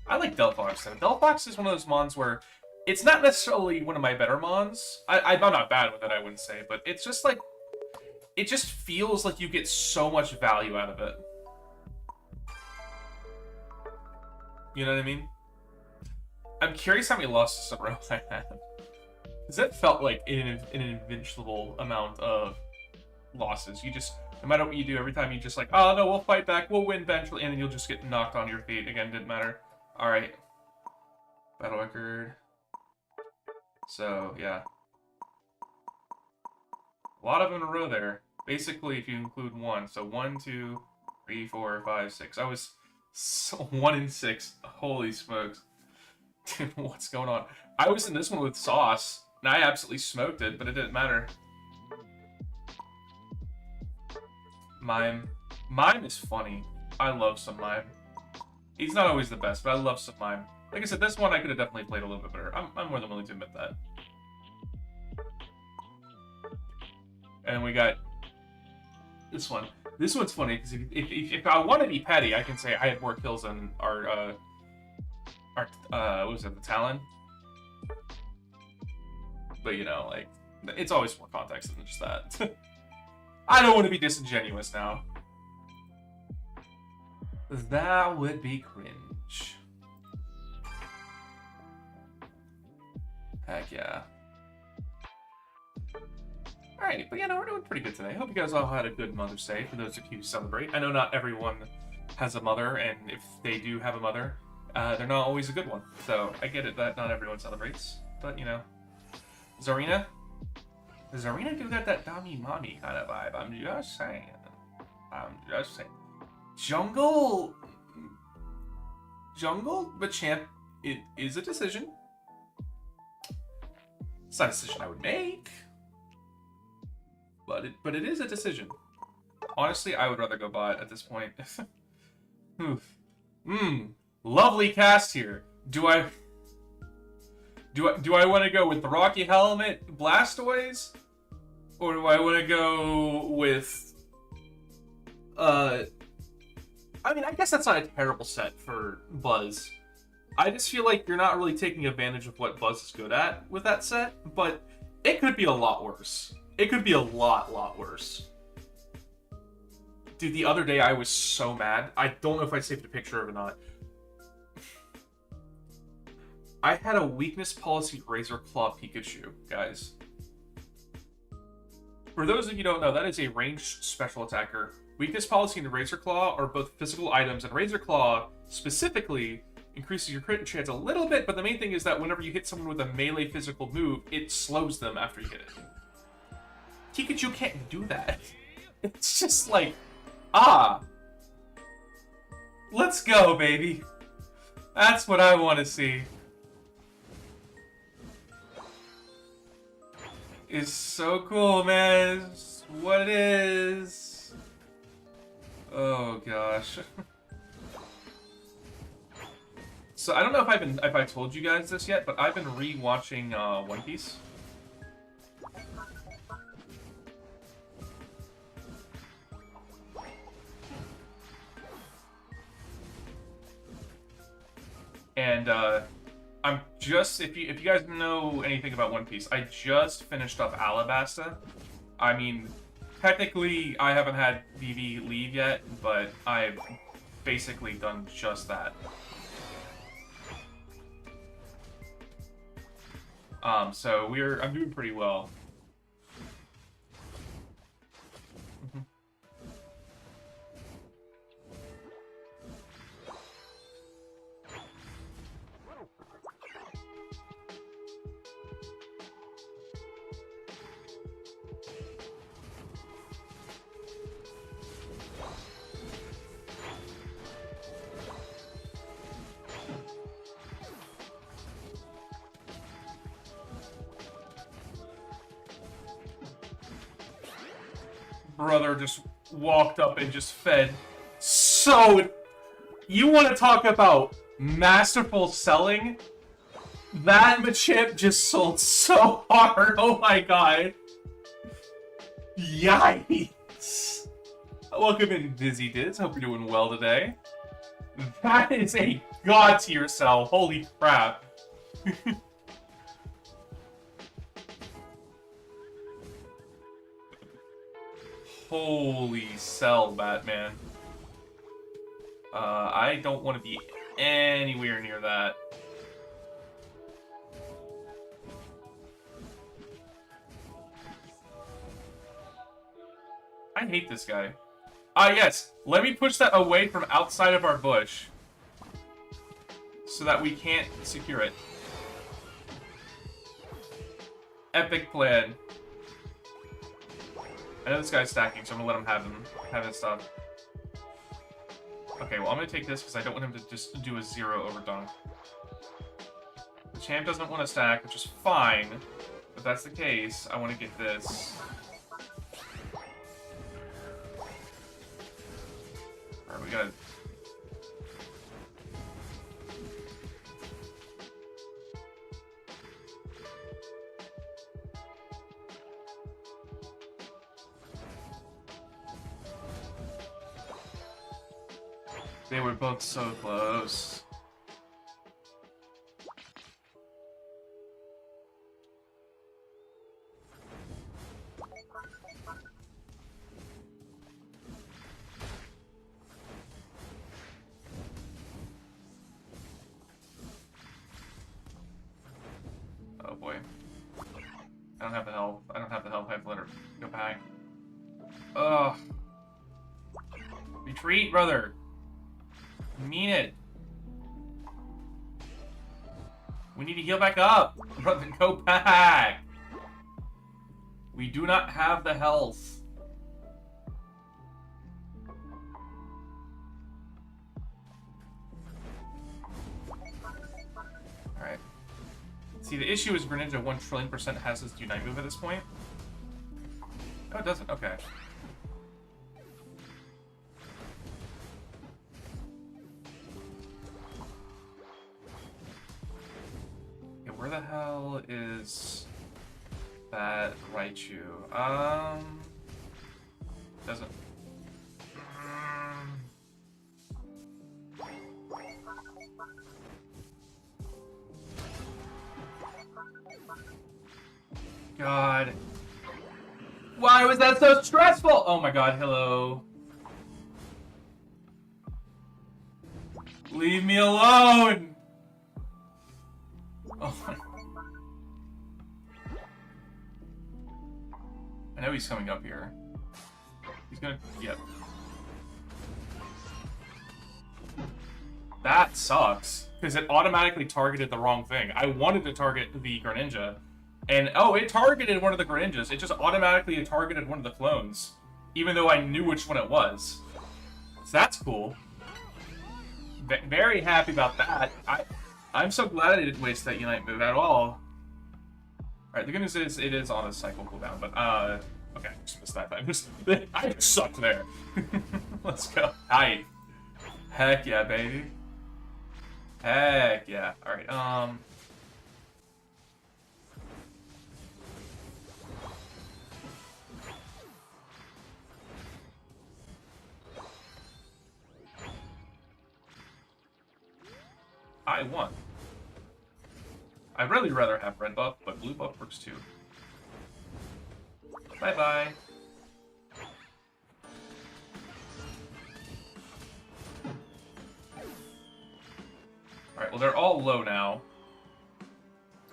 I like Delphox, though. Delphox is one of those mons where it's not necessarily one of my better mons. I'm not bad with it, I wouldn't say, but it's just like, it just feels like you get so much value out of it. You know what I mean? I'm curious how many losses in a row I had. Because that felt like an invincible amount of losses. You just, no matter what you do, every time you just like, oh no, we'll fight back, we'll win eventually, and then you'll just get knocked on your feet. Again, didn't matter. Alright. Battle record. So, yeah. A lot of them in a row there. Basically, if you include one. So 1, 2, 3, 4, 5, 6. I was 1 in 6. Holy smokes. Dude, what's going on? I was in this one with Sauce, and I absolutely smoked it, but it didn't matter. Mime. Mime is funny. I love some Mime. He's not always the best, but I love some Mime. Like I said, this one I could have definitely played a little bit better. I'm more than willing to admit that. And we got this one. This one's funny, because if I want to be petty, I can say I had more kills than our what was it, the Talon? But, you know, like, it's always more context than just that. I don't want to be disingenuous now. That would be cringe. Heck yeah. Alright, but yeah, no, we're doing pretty good today. I hope you guys all had a good Mother's Day, for those of you who celebrate. I know not everyone has a mother, and if they do have a mother, they're not always a good one. So, I get it that not everyone celebrates, but, you know. Zarina? Does Zarina do that Dami Mommy kind of vibe? I'm just saying. Jungle Machamp, it is a decision. It's not a decision I would make. but it is a decision. Honestly, I would rather go bot at this point. Oof. Lovely cast here. Do I want to go with the Rocky Helmet Blastoise? Or do I want to go with I mean, I guess that's not a terrible set for Buzz. I just feel like you're not really taking advantage of what Buzz is good at with that set, but it could be a lot worse. It could be a lot worse. Dude, the other day I was so mad. I don't know if I saved a picture of it or not. I had a weakness policy Razor Claw Pikachu, guys. For those of you who don't know, that is a ranged special attacker. Weakness policy and Razor Claw are both physical items, and Razor Claw specifically increases your crit chance a little bit, but the main thing is that whenever you hit someone with a melee physical move, it slows them after you hit it. Pikachu can't do that. It's just like, let's go, baby. That's what I want to see. It's so cool, man. It's what it is. Oh gosh. So I don't know if I told you guys this yet, but I've been re-watching One Piece. And I'm just, if you guys know anything about One Piece, I just finished up Alabasta. I mean, technically I haven't had Vivi leave yet, but I've basically done just that. So I'm doing pretty well. Brother just walked up and just fed. So, you want to talk about masterful selling? That Machamp just sold so hard. Oh my god. Yikes. Welcome in, Dizzy Diz. Hope you're doing well today. That is a god tier sell. Holy crap. Holy sell, Batman. I don't want to be anywhere near that. I hate this guy. Yes. Let me push that away from outside of our bush. So that we can't secure it. Epic plan. I know this guy's stacking, so I'm gonna let him have his stuff. Okay, well, I'm gonna take this because I don't want him to just do a 0 over dunk. The champ doesn't want to stack, which is fine. If that's the case, I want to get this. Alright, we gotta... They were both so close. Oh boy. I don't have the health. I don't have the health. I have to let her go back. Ugh. Retreat, brother. Mean it. We need to heal back up. Brother, go back. We do not have the health. Alright. See, the issue is Greninja 1,000,000,000% has his Unite move at this point. Oh, it doesn't. Okay. Okay, where the hell is that Raichu? Doesn't. God. Why was that so stressful? Oh my god, hello. Leave me alone! Oh my. I know he's coming up here. He's gonna. Yep. That sucks. Because it automatically targeted the wrong thing. I wanted to target the Greninja. And, oh, it targeted one of the Greninjas. It just automatically targeted one of the clones. Even though I knew which one it was. So that's cool. Very happy about that. I'm so glad I didn't waste that Unite move at all. Alright, the good news is it is on a cycle cooldown, but, okay, just missed that. I just sucked there. Let's go. Hi. Heck yeah, baby. Heck yeah. Alright, I won. I'd really rather have red buff, but blue buff works too. Bye-bye. Alright, well they're all low now.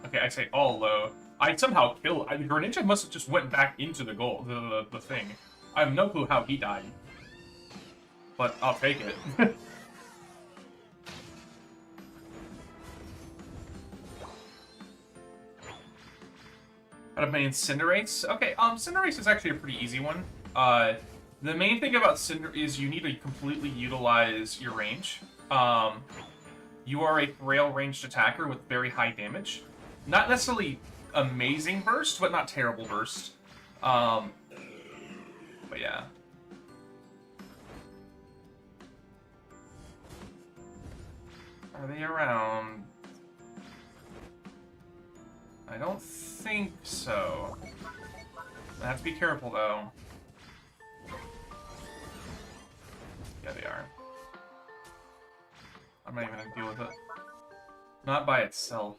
Okay, I say all low. I somehow killed... the Greninja must have just went back into the goal, the thing. I have no clue how he died. But I'll take it. Out of my Incinerates? Okay, Cinderace is actually a pretty easy one. The main thing about Cinder is you need to completely utilize your range. You are a frail ranged attacker with very high damage. Not necessarily amazing burst, but not terrible burst. But yeah. Are they around? I don't think so. I have to be careful, though. Yeah, they are. I'm not even gonna deal with it. Not by itself.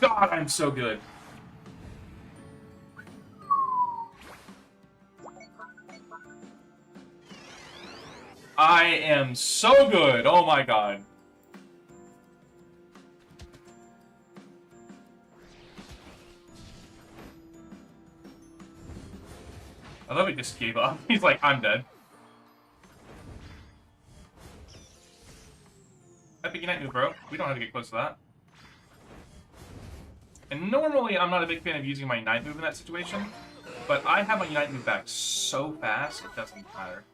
God, I'm so good. I am so good. Oh my god. I love he just gave up. He's like, I'm dead. Epic Unite move, bro. We don't have to get close to that. And normally, I'm not a big fan of using my Unite move in that situation, but I have my Unite move back so fast, it doesn't matter.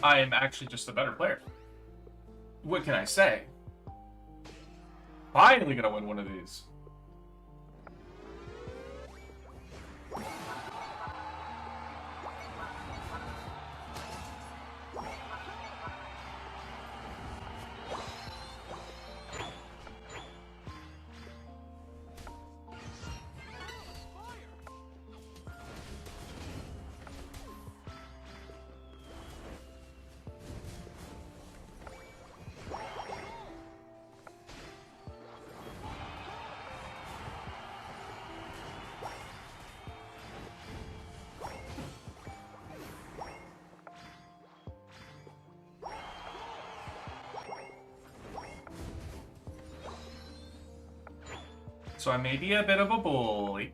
I am actually just a better player. What can I say? Finally gonna win one of these. So I may be a bit of a bully.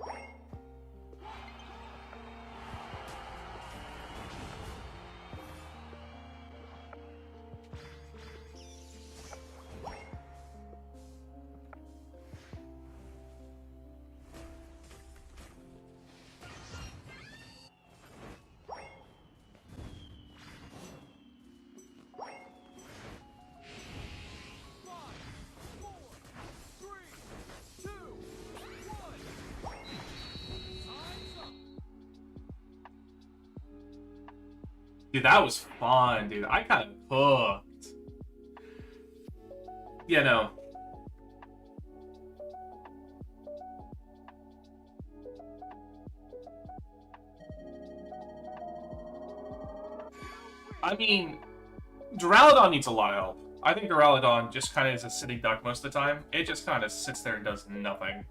Dude, that was fun, dude. I kind of hooked. Yeah, no. I mean, Duraludon needs a lot of help. I think Duraludon just kind of is a sitting duck most of the time. It just kind of sits there and does nothing.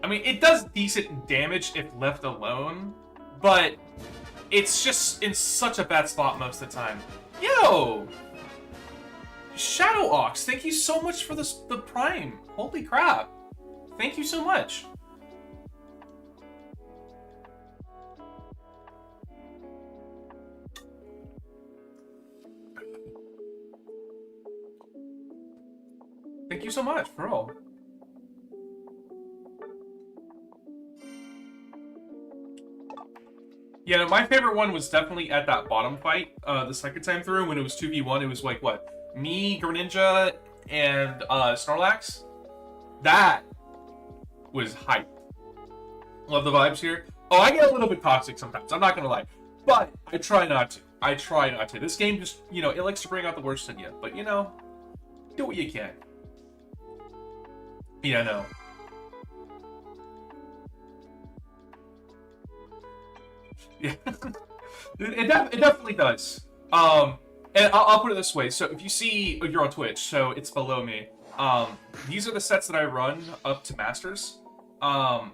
I mean, it does decent damage if left alone, but it's just in such a bad spot most of the time. Yo! Shadow Ox, thank you so much for the Prime. Holy crap. Thank you so much. Thank you so much, for real. Yeah, my favorite one was definitely at that bottom fight, the second time through, when it was 2v1. It was like, what? Me, Greninja, and Snorlax? That was hype. Love the vibes here. Oh, I get a little bit toxic sometimes, I'm not gonna lie. But I try not to. I try not to. This game just, you know, it likes to bring out the worst in you. But, you know, do what you can. Yeah, no. Yeah, it definitely does. And I'll put it this way. So if you see, you're on Twitch, so it's below me. These are the sets that I run up to Masters. And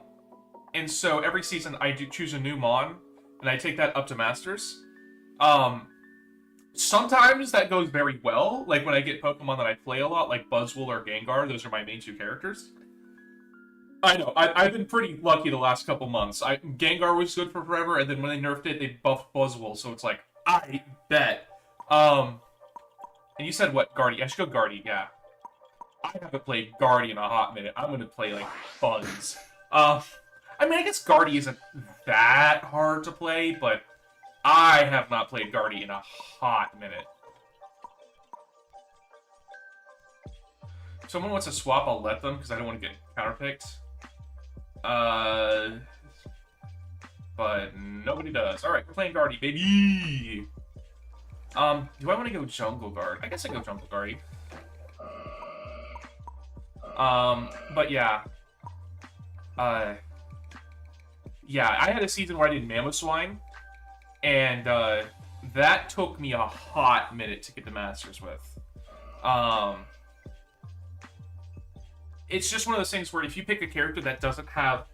so every season I do choose a new Mon, and I take that up to Masters. Sometimes that goes very well. Like when I get Pokemon that I play a lot, like Buzzwole or Gengar. Those are my main two characters. I know. I've been pretty lucky the last couple months. Gengar was good for forever, and then when they nerfed it, they buffed Buzzwole, so it's like, I bet. And you said what, Guardy? I should go Guardy, yeah. I haven't played Guardy in a hot minute. I'm gonna play, like, Buzz. I mean, I guess Guardy isn't that hard to play, but I have not played Guardy in a hot minute. If someone wants to swap, I'll let them, because I don't want to get counterpicked. But nobody does. Alright, we're playing Guardy, baby! Do I want to go Jungle Guard? I guess I go Jungle Guardy. But yeah. Yeah, I had a season where I did Mamoswine, and, that took me a hot minute to get the Masters with. It's just one of those things where if you pick a character that doesn't have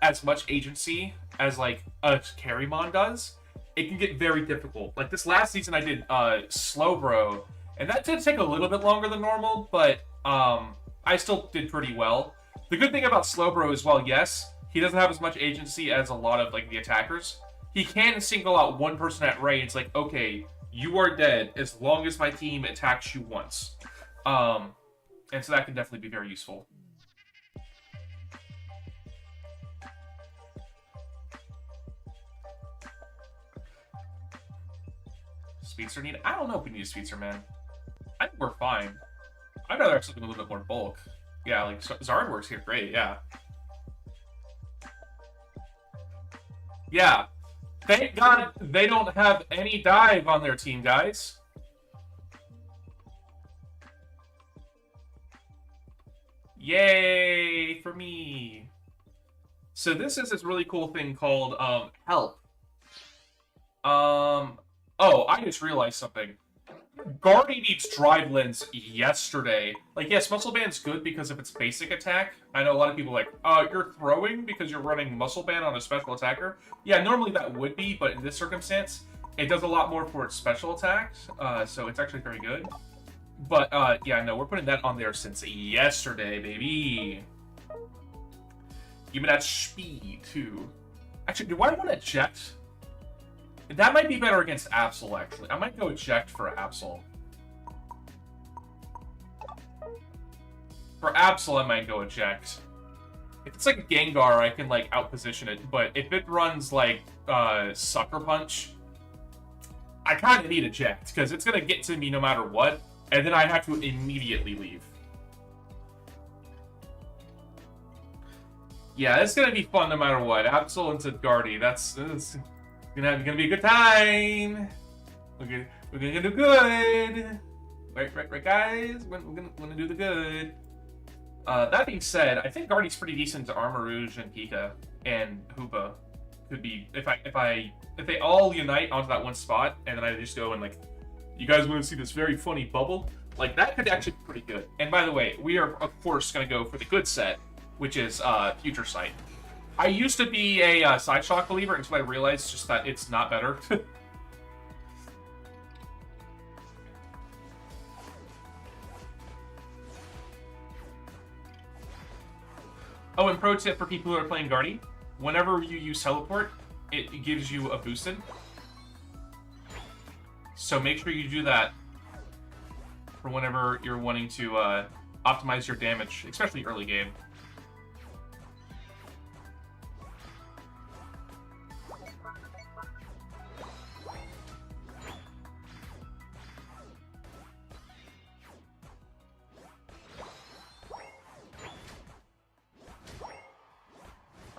as much agency as, like, a Carrymon does, it can get very difficult. Like, this last season I did, Slowbro, and that did take a little bit longer than normal, but, I still did pretty well. The good thing about Slowbro is, well, yes, he doesn't have as much agency as a lot of, like, the attackers. He can single out one person at range. It's like, okay, you are dead as long as my team attacks you once. And so that can definitely be very useful. Speedster need? I don't know if we need a Speedster, man. I think we're fine. I'd rather actually do a little bit more bulk. Yeah, like, Zard works here great, yeah. Yeah. Thank God they don't have any dive on their team, guys. Yay for me. So this is this really cool thing called help. Oh, I just realized something. Guardy needs Drive Lens yesterday. Like, yes, Muscle Band's good because of its basic attack. I know a lot of people are like, you're throwing because you're running Muscle Band on a special attacker. Yeah, normally that would be, but in this circumstance, it does a lot more for its special attacks, so it's actually very good. But, yeah, no, we're putting that on there since yesterday, baby. Give me that speed, too. Actually, do I want to eject? That might be better against Absol, actually. I might go eject for Absol. For Absol, I might go eject. If it's like a Gengar, I can, like, outposition it. But if it runs, like, Sucker Punch, I kind of need eject, because it's going to get to me no matter what, and then I have to immediately leave. Yeah, it's going to be fun no matter what. Absol into Guardy, that's gonna be a good time. We're gonna do good. Right, guys? We're gonna do the good. That being said, I think Guardy's pretty decent to Armarouge and Pika and Hoopa. Could be if they all unite onto that one spot, and then I just go and, like, you guys want to see this very funny bubble? Like, that could actually be pretty good. And by the way, we are of course gonna go for the good set, which is Future Sight. I used to be a Side Shock believer until I realized just that it's not better. Oh, and pro tip for people who are playing Guardy, whenever you use Teleport, it gives you a boosted. So make sure you do that for whenever you're wanting to optimize your damage, especially early game.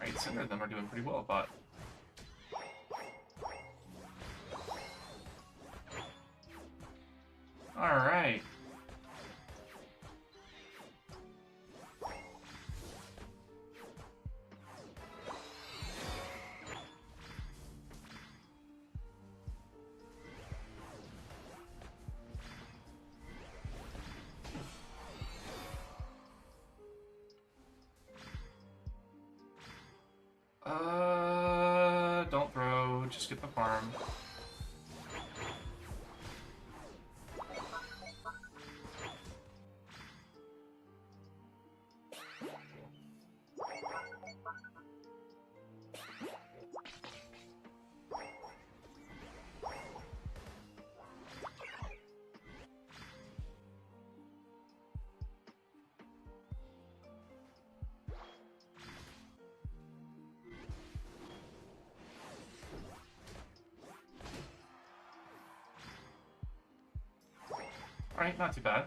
Right, some of them are doing pretty well, but all right. Don't throw, just get the farm. Alright, not too bad.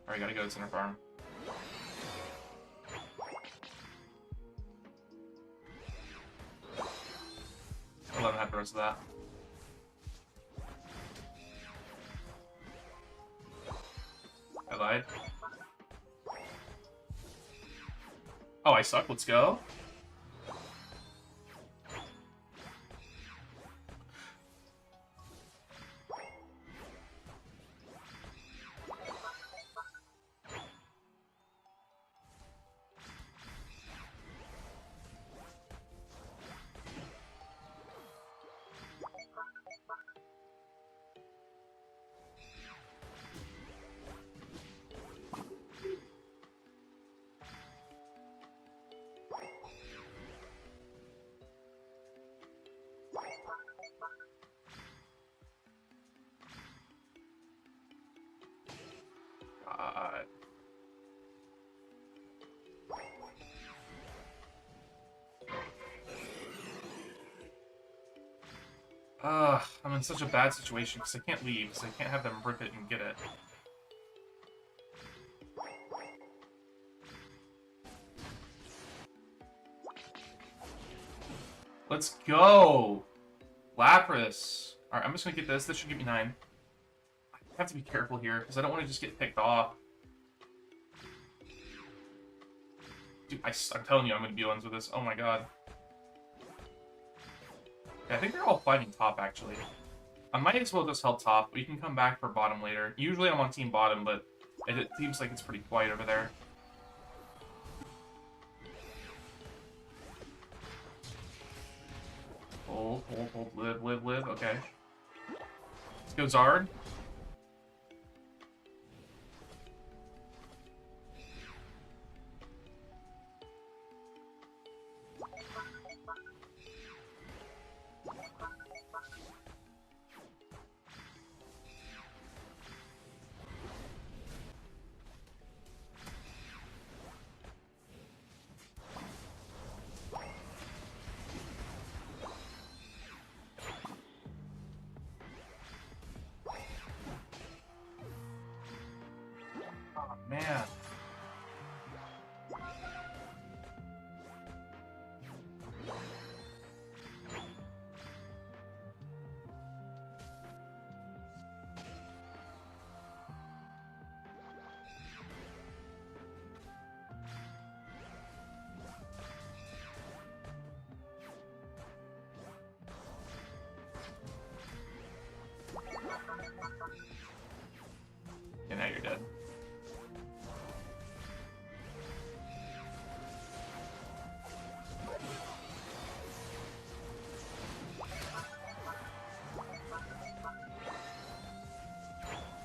Alright, gotta go to center farm. I'll let him have the rest of that. I lied. Oh, I suck, let's go. I'm in such a bad situation because I can't leave, because I can't have them rip it and get it. Let's go! Lapras! Alright, I'm just gonna get this. This should give me 9. I have to be careful here, because I don't want to just get picked off. Dude, I'm telling you, I'm gonna be ones with this. Oh my god. Yeah, I think they're all fighting top, actually. I might as well just help top. We can come back for bottom later. Usually I'm on team bottom, but it seems like it's pretty quiet over there. Hold. Hold, live. Okay. Let's go Zard. Oh, man. And now you're dead.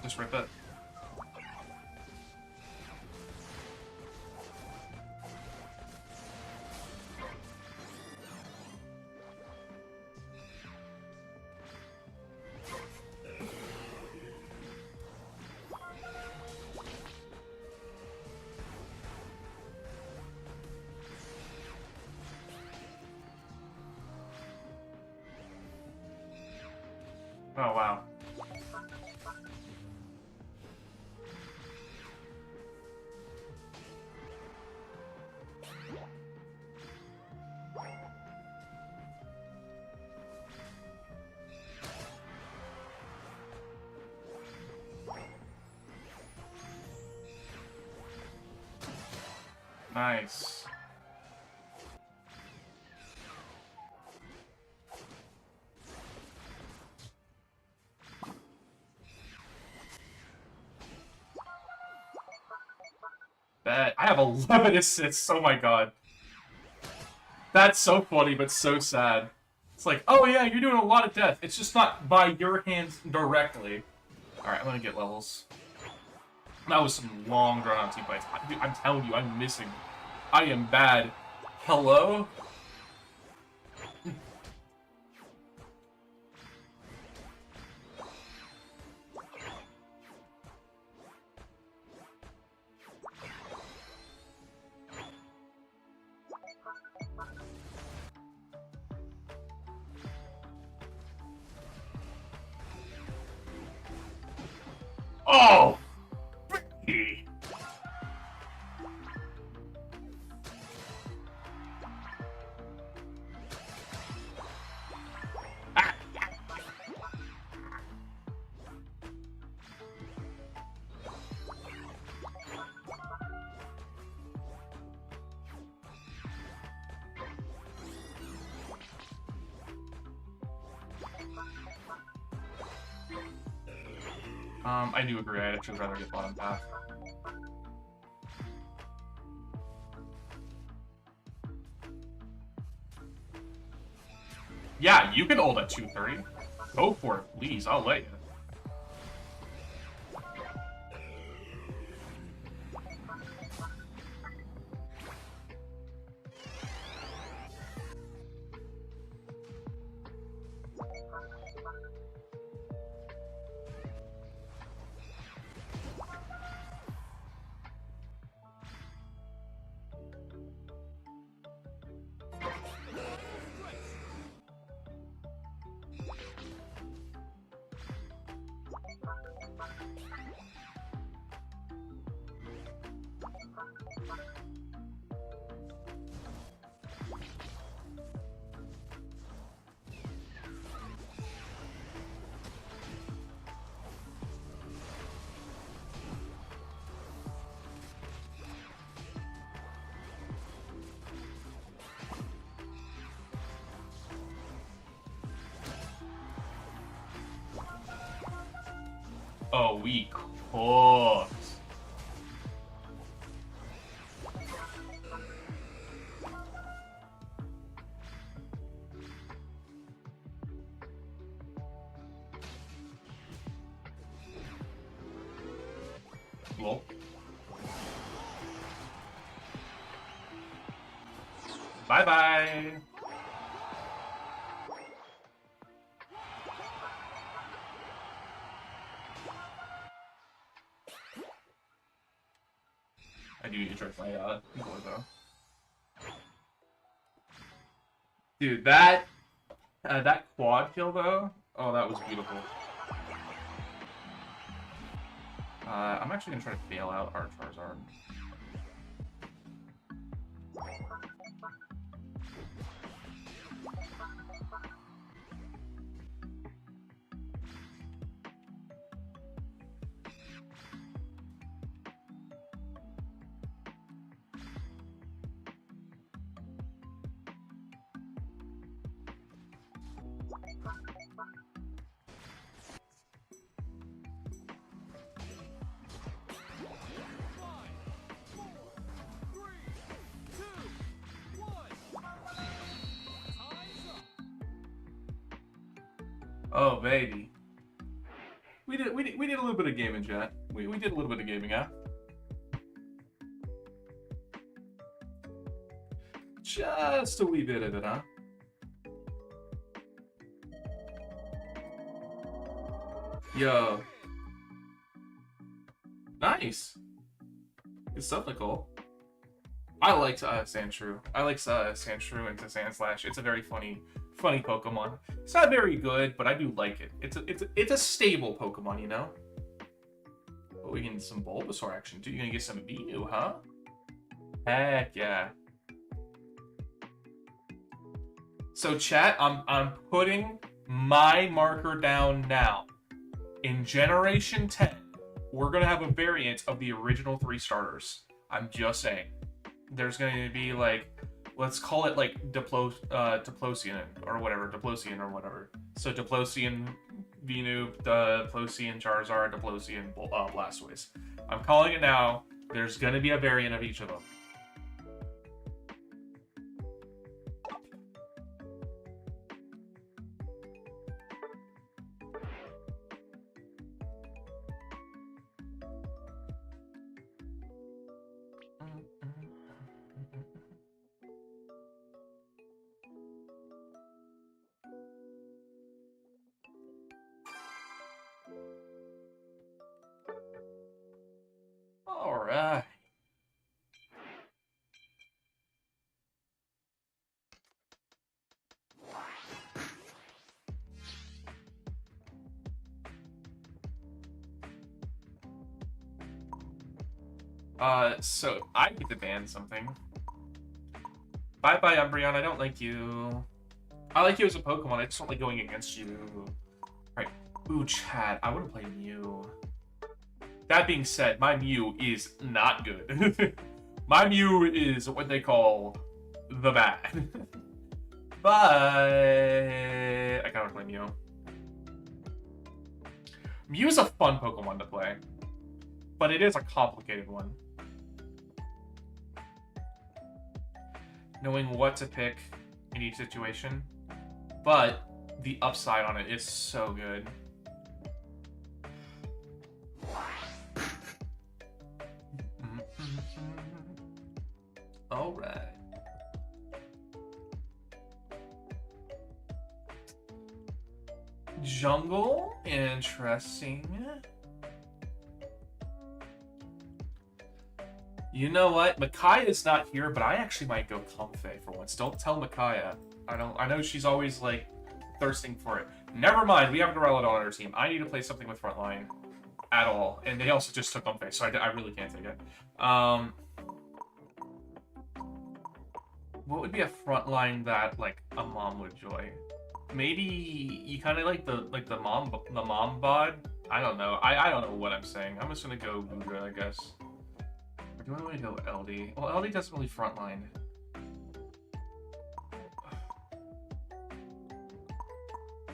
Just rip it. Oh, wow. Nice. Bet. I have 11 assists. Oh my god. That's so funny, but so sad. It's like, oh yeah, you're doing a lot of death. It's just not by your hands directly. Alright, I'm gonna get levels. That was some long drawn-out team fights. Dude, I'm telling you, I'm missing. I am bad. Hello? Oh! Ricky. I do agree. I'd actually rather get bottom path. Yeah, you can hold at 230. Go for it, please. I'll let you. Oh, we cooked. Lol. Bye-bye. I do need to try my board, though. Dude, that quad kill, though, oh, that was beautiful. I'm actually gonna try to bail out our Charizard. Oh baby, we did a little bit of gaming, chat. We did a little bit of gaming, huh? Just a wee bit of it, huh? Yo, nice. Good stuff, Nicole. I liked Sandshrew. I like Sandshrew into Sandslash. It's a very funny Pokemon. It's not very good, but I do like it. It's a stable Pokemon, you know. Oh, we can get some Bulbasaur action too. You're gonna get some Venu, huh? Heck yeah. So chat, I'm putting my marker down now. In Generation 10, we're gonna have a variant of the original 3 starters. I'm just saying. There's going to be, like, let's call it, like, Diplosian or whatever. So Diplosian Venu, Diplosian Charizard, Diplosian Blastoise. I'm calling it now. There's going to be a variant of each of them. Alright. So I get to ban something. Bye-bye, Umbreon. I don't like you. I like you as a Pokemon. I just don't like going against you. Alright. Ooh, chat. I want to play Mew. That being said, my Mew is not good. My Mew is what they call the bad. But I kind of play Mew. Mew is a fun Pokemon to play, but it is a complicated one. Knowing what to pick in each situation, but the upside on it is so good. All right. Jungle, interesting. You know what? Micaiah's not here, but I actually might go Comfey for once. Don't tell Micaiah. I know she's always like thirsting for it. Never mind, we have a Duraludon on our team. I need to play something with Frontline at all. And they also just took Comfey, so I really can't take it. What would be a Frontline that like a mom would enjoy? Maybe you kind of like the mom bod. I don't know. I don't know what I'm saying. I'm just gonna go Gudra, I guess. Or do I want to go LD? Well, LD doesn't really frontline.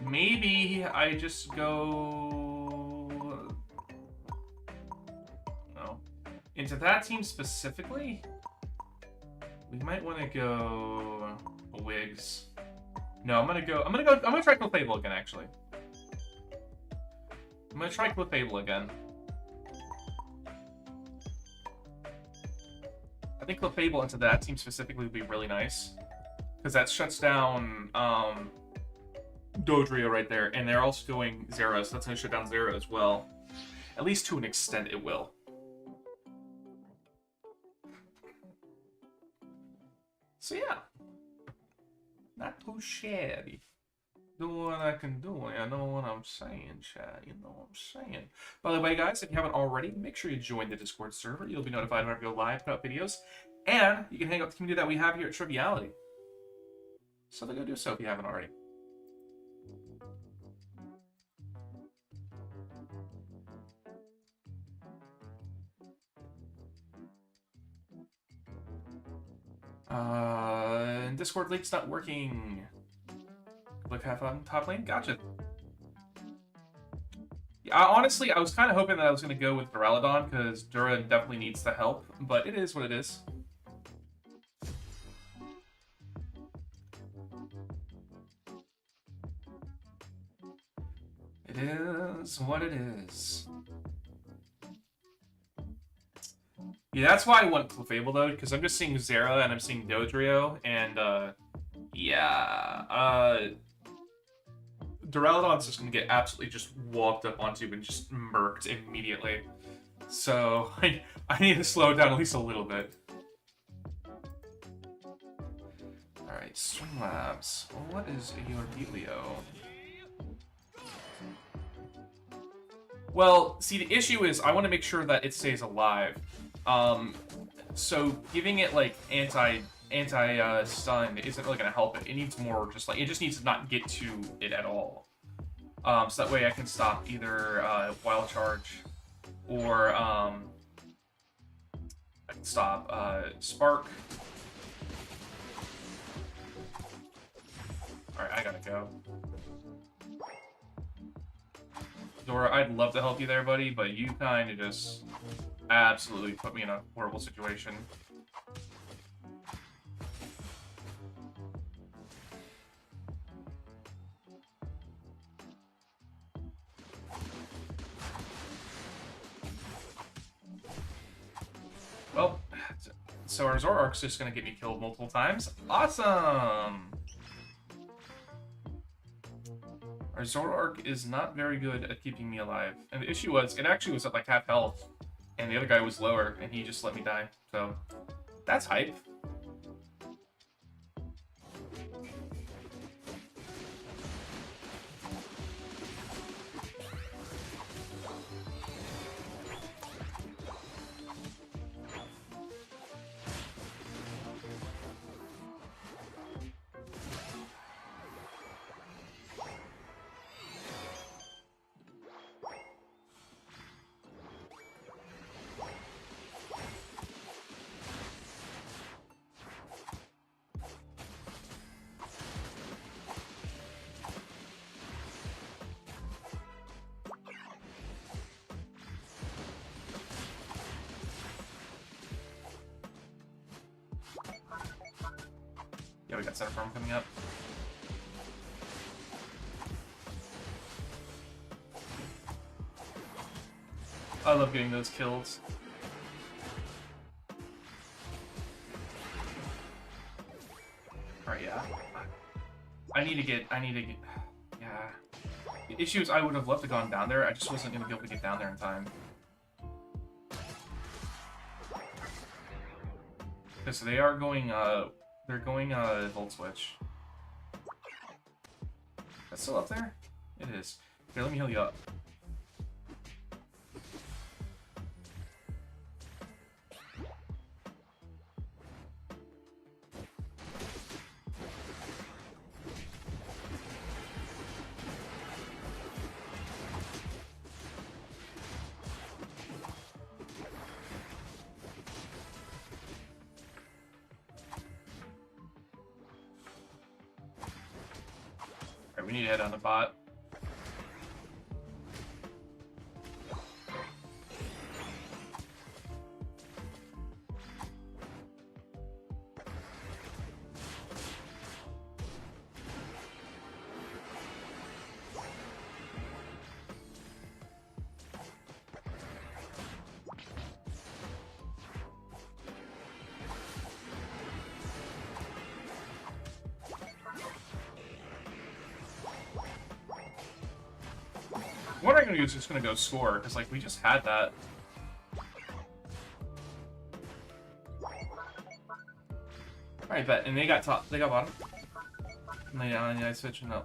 Maybe I just go. No, into that team specifically. We might want to go Wigs. No, I'm gonna try Clefable again, actually. I'm gonna try Clefable again. think Clefable into that team specifically would be really nice. Because that shuts down Dodrio right there, and they're also doing Zera, so that's going to shut down Zera as well. At least to an extent it will. So yeah. Not too shabby. Doing what I can do, you know what I'm saying, Chad, you know what I'm saying. By the way, guys, if you haven't already, make sure you join the Discord server. You'll be notified whenever we go live, put up videos, and you can hang out with the community that we have here at Triviality. So go do so if you haven't already. Discord link's not working. Look, have on top lane? Gotcha. Yeah, honestly, I was kind of hoping that I was going to go with Duraludon, because Dura definitely needs the help, but it is what it is. It is what it is. Yeah, that's why I want Clefable, though, because I'm just seeing Zera and I'm seeing Dodrio, and, yeah, Duraludon's just going to get absolutely just walked up onto and just murked immediately. So, I need to slow it down at least a little bit. Alright, Streamlabs. What is your dealio? Well, see, the issue is I want to make sure that it stays alive. So giving it like anti stun isn't really gonna help it. It needs more, just like it just needs to not get to it at all. So that way I can stop either Wild Charge or I can stop Spark. All right, I gotta go. Dora, I'd love to help you there, buddy, but you kind of just absolutely put me in a horrible situation. Well, so our Zoroark's just gonna get me killed multiple times. Awesome! Our Zoroark is not very good at keeping me alive. And the issue was, it actually was at like half health, and the other guy was lower, and he just let me die. So, that's hype. Yeah, we got Center Farm coming up. I love getting those kills. Alright, yeah. I need to get, yeah. The issue is I would have loved to have gone down there, I just wasn't going to be able to get down there in time. Okay, so they are going, they're going, Volt Switch. That's still up there? It is. Okay, let me heal you up. We need to head on the bot. What I'm gonna do is just gonna go score, because like we just had that. Alright, bet. And they got top. They got bottom. And they I switch and that.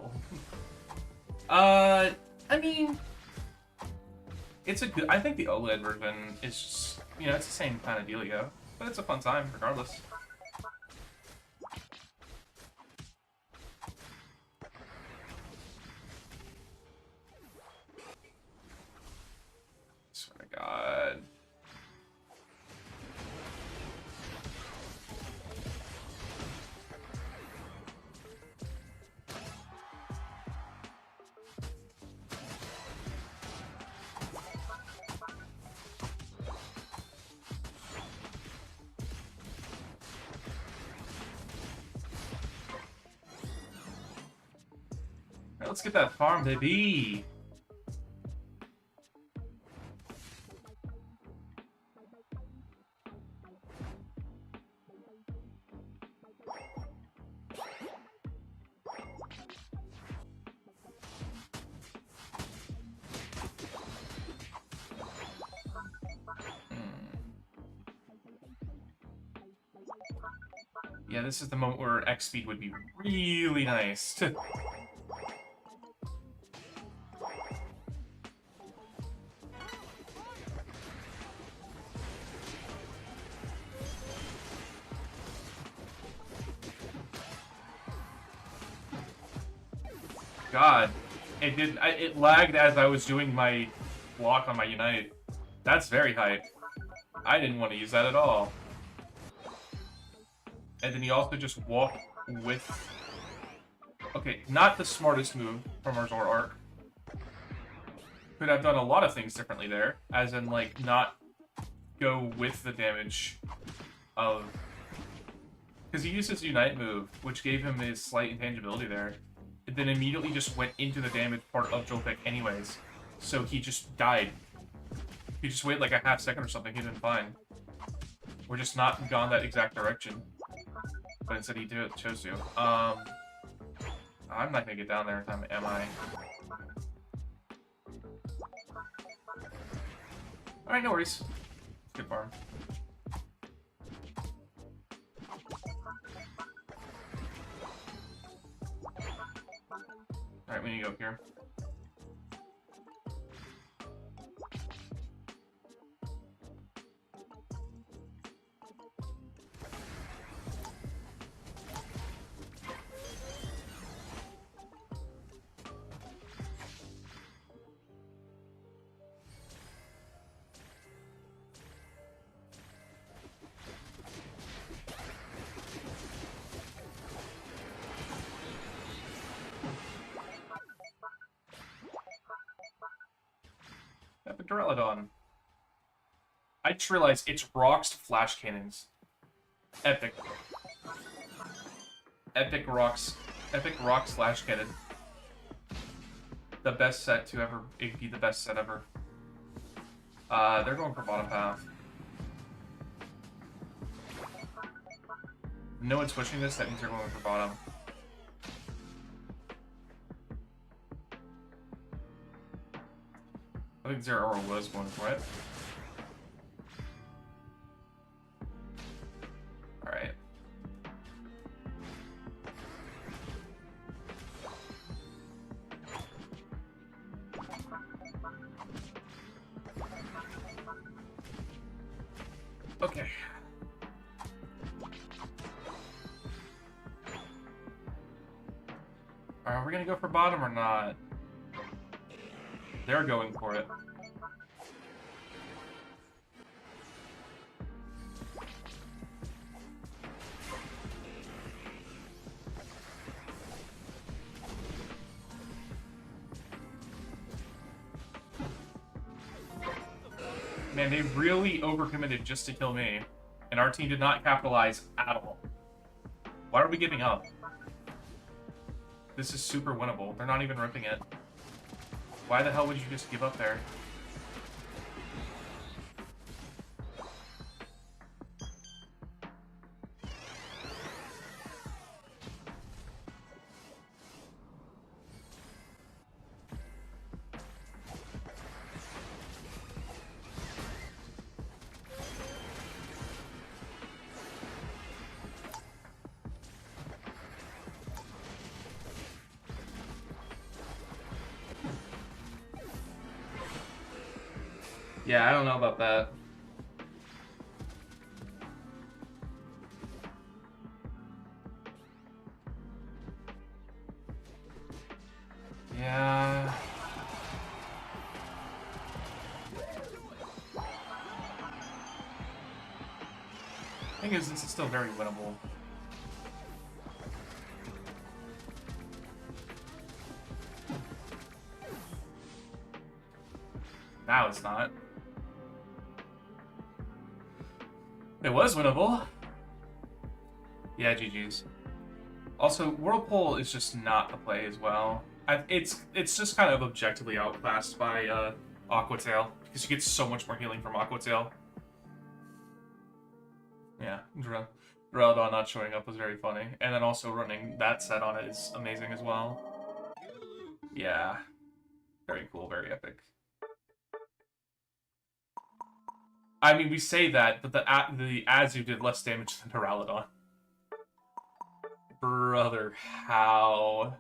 I mean, it's a good. I think the OLED version is just, you know, it's the same kind of dealio, but it's a fun time regardless. Swear to God. Let's get that farm, baby. Yeah, this is the moment where X speed would be really nice. God, it lagged as I was doing my block on my Unite. That's very hype. I didn't want to use that at all. And then he also just walked with... Okay, not the smartest move from our Zor arc. Could have done a lot of things differently there, as in, like, not go with the damage of... Because he used his Unite move, which gave him his slight intangibility there. And then immediately just went into the damage part of Jolpik anyways. So he just died. He just waited like a half second or something, he didn't fine. We're just not gone that exact direction. But instead he chose to. I'm not gonna get down there in time, am I? Alright, no worries. Good farm. Alright, we need to go here. Duraludon. I just realized it's rocks to flash cannons. Epic. Epic rocks. Epic rock slash cannon. The best set to ever. It'd be the best set ever. They're going for bottom path. No one's pushing this, that means they're going for bottom. I think Zero Aura was going for it. Alright. Okay. Are we gonna go for bottom or not? They're going for it. Man, they really overcommitted just to kill me. And our team did not capitalize at all. Why are we giving up? This is super winnable. They're not even ripping it. Why the hell would you just give up there? Yeah, I don't know about that. Yeah. Thing is, this is still very winnable. Now it's not. It was winnable. Yeah, GG's. Also, Whirlpool is just not the play as well. It's just kind of objectively outclassed by Aqua Tail, because you get so much more healing from Aqua Tail. Yeah, Duraludon not showing up was very funny. And then also running that set on it is amazing as well. Yeah. Very cool, very epic. I mean, we say that, but the Azu did less damage than Duraludon. Brother, how?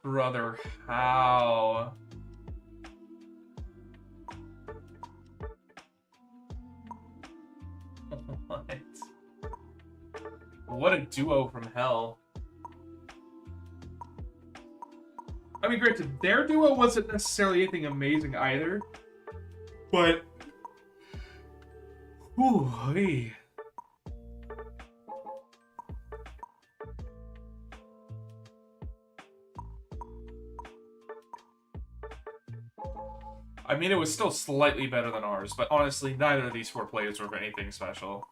Brother, how? What? What a duo from hell. I mean, granted, their duo wasn't necessarily anything amazing either, but... Ooh-wee. I mean, it was still slightly better than ours, but honestly, neither of these four players were anything special.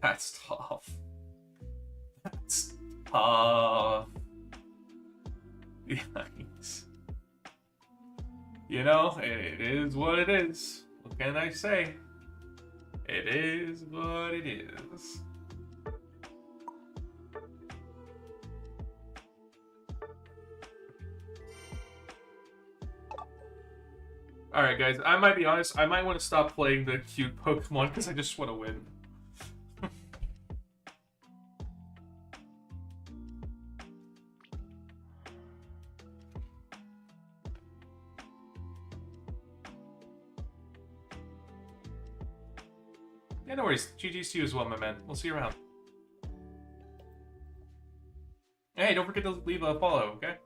That's tough. That's tough. Yikes. You know, it is what it is. What can I say? It is what it is. Alright, guys, I might be honest, I might want to stop playing the cute Pokemon because I just want to win. Yeah, no worries. GG's to you as well, my man. We'll see you around. Hey, don't forget to leave a follow, okay?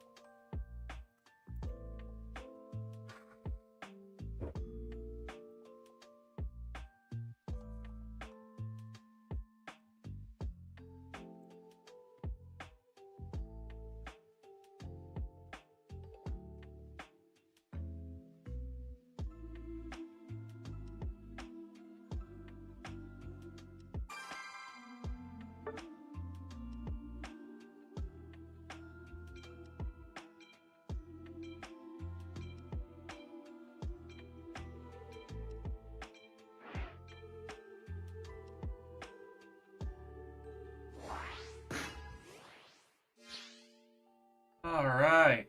Alright.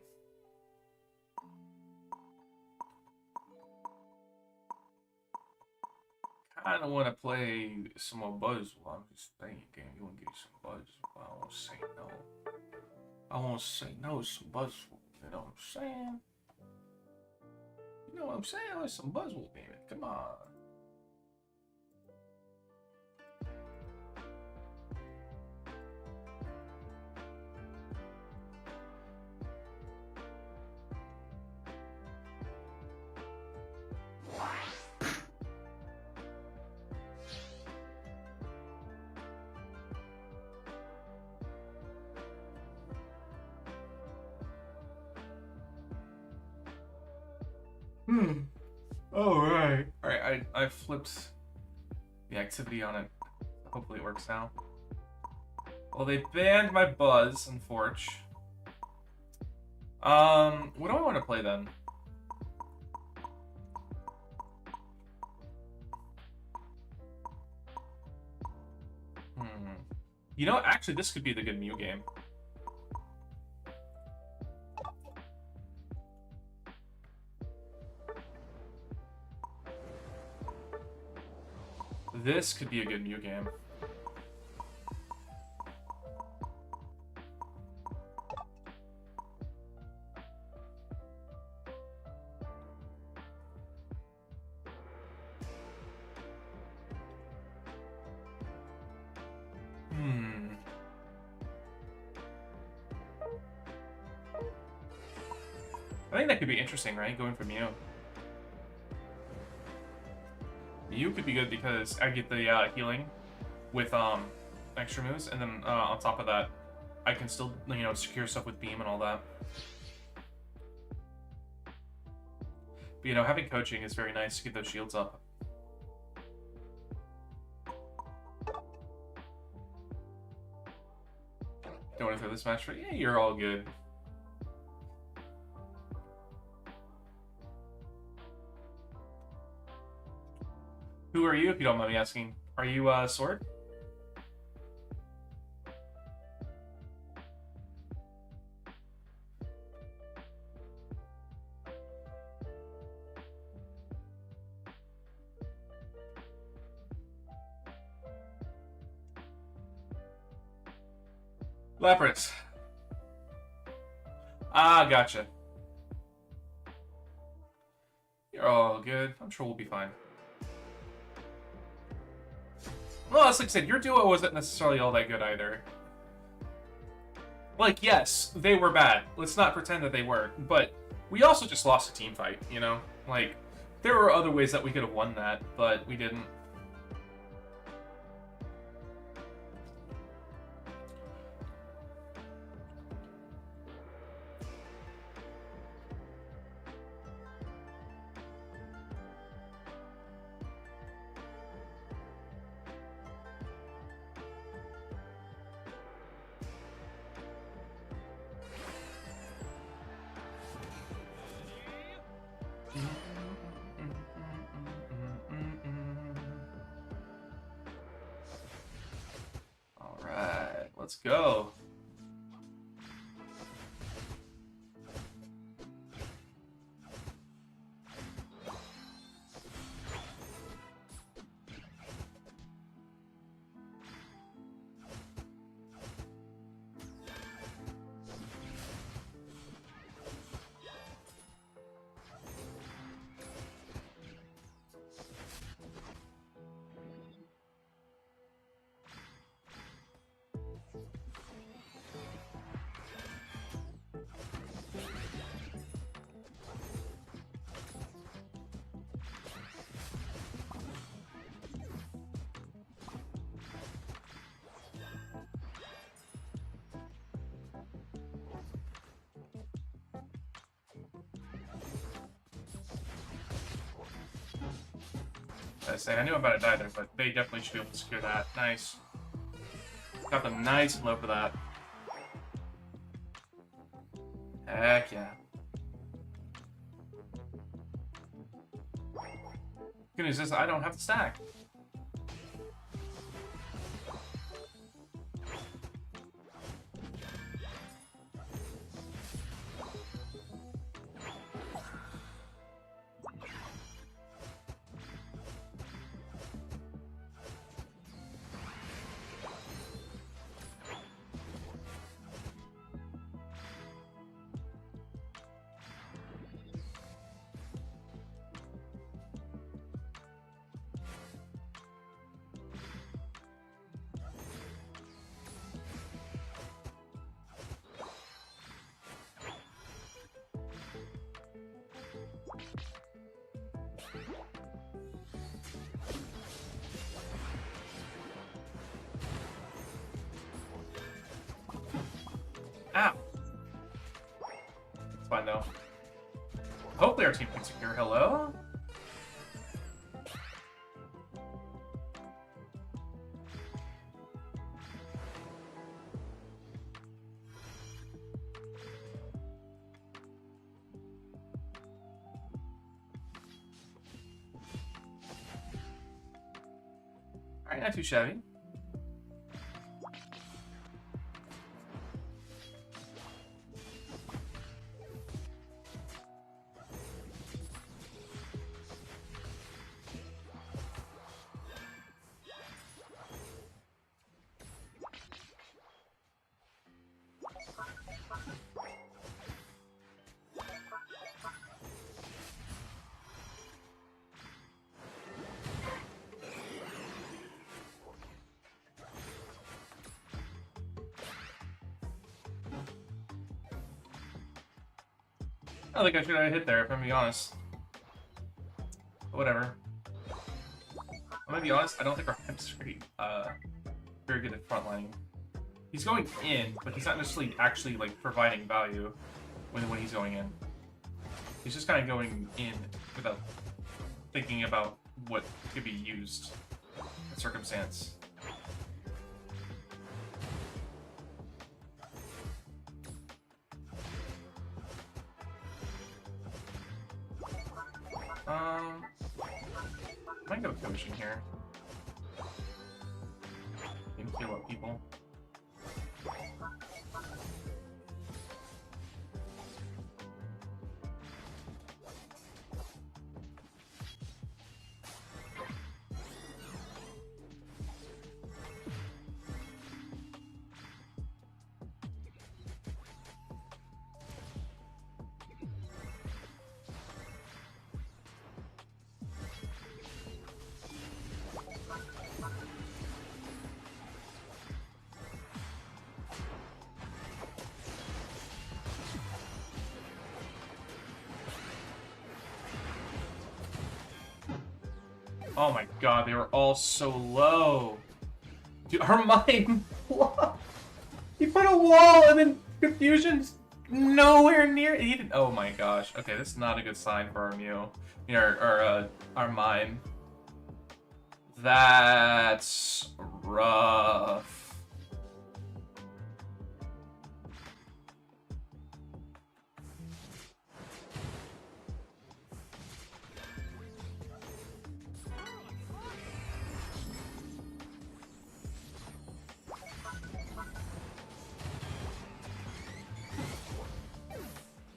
Kinda wanna play some more Buzz. Well, I'm just saying, damn, you wanna give you some Buzz? Well, I won't say no. I won't say no to some Buzz. You know what I'm saying? You know what I'm saying? Like some Buzzwole, baby. Come on. Alright. Alright, I flipped the activity on it. Hopefully it works now. Well, they banned my Buzz, unfortunately. What do I want to play then? You know, actually, this could be the good Mew game. This could be a good Mew game. I think that could be interesting, right? Going for Mew. Mew could be good because I get the healing with extra moves, and then on top of that, I can still, you know, secure stuff with Beam and all that. But, you know, having coaching is very nice to get those shields up. Don't want to throw this match, but yeah, you're all good. Who are you, if you don't mind me asking? Are you Sword? Lapras. Ah, gotcha. You're all good. I'm sure we'll be fine. Well, as like I said, your duo wasn't necessarily all that good either. Like, yes, they were bad. Let's not pretend that they were. But we also just lost a team fight, you know? Like, there were other ways that we could have won that, but we didn't. Let's go. I knew about it either, but they definitely should be able to secure that. Nice. Got them nice and low for that. Heck yeah. Good news is I don't have to stack. Ow. It's fine though. Hopefully our team can secure. Hello? Alright, not too shabby. I don't think I should have hit there, if I'm gonna be honest. But whatever. I'm gonna be honest, I don't think our Hemp's very good at frontlining. He's going in, but he's not necessarily actually like providing value when he's going in. He's just kind of going in without thinking about what could be used in circumstance. I might go coaching here. Maybe heal up people. Oh my god, they were all so low. Dude, our mine. He put a wall and then Confusion's nowhere near. He didn't. Oh my gosh. Okay, this is not a good sign for our Mew. Our mine. That's rough.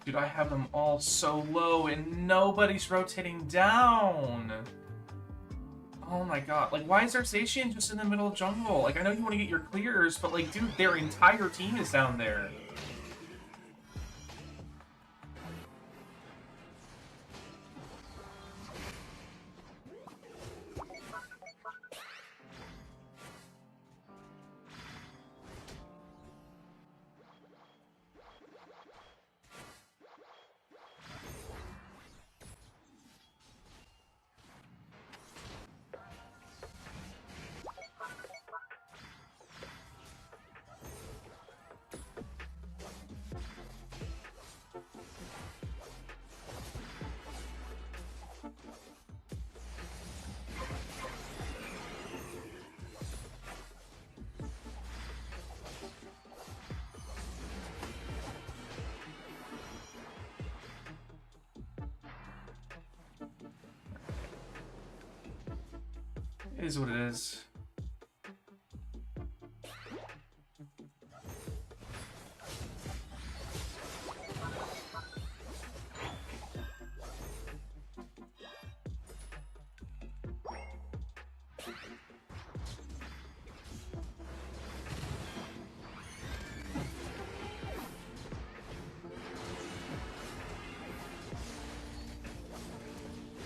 Dude, I have them all so low and nobody's rotating down. Oh my god. Like, why is their Zacian just in the middle of jungle? Like, I know you want to get your clears, but like, dude, their entire team is down there. It is what it is.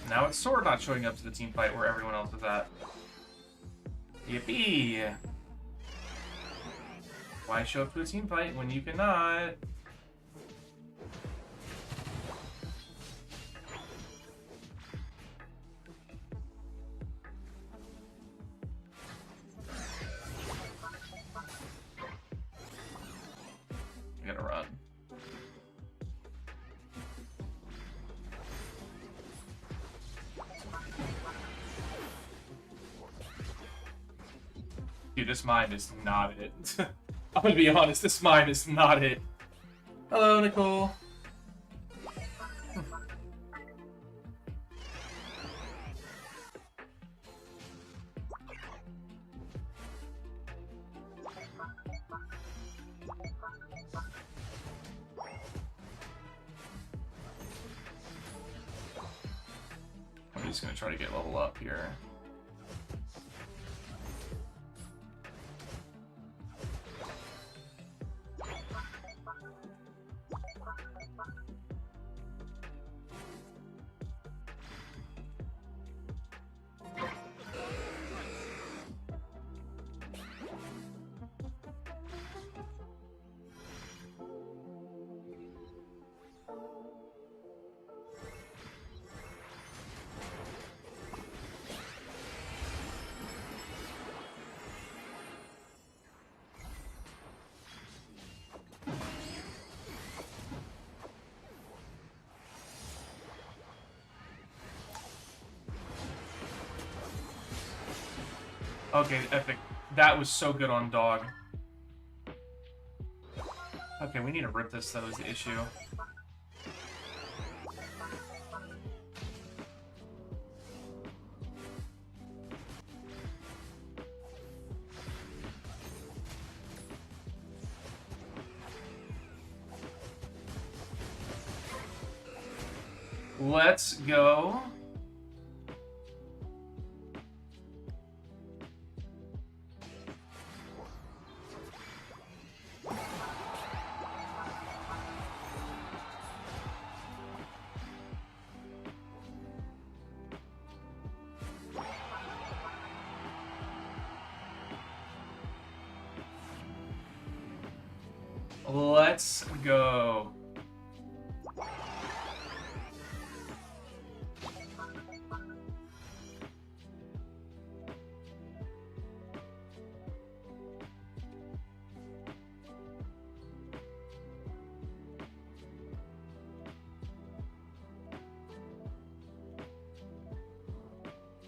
Now it's Sword not showing up to the team fight where everyone else is at. Yippee! Why show up to a team fight when you cannot? I gotta run. Dude, this mine is not it. I'm gonna be honest, this mine is not it. Hello, Nicole. I'm just gonna try to get level up here. Okay, epic. That was so good on dog. Okay, we need to rip this, though, is the issue. Let's go. Let's go.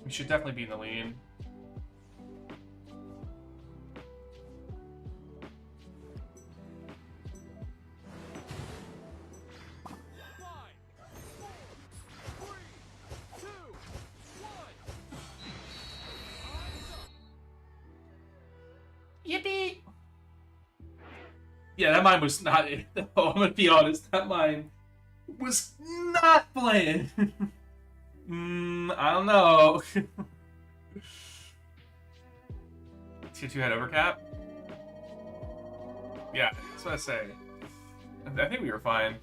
We should definitely be in the lead. Yippee! Yeah, that mine was not it. I'm gonna be honest, that mine was not playing. I don't know. Tier 2 had overcap? Yeah, that's what I say. I think we were fine.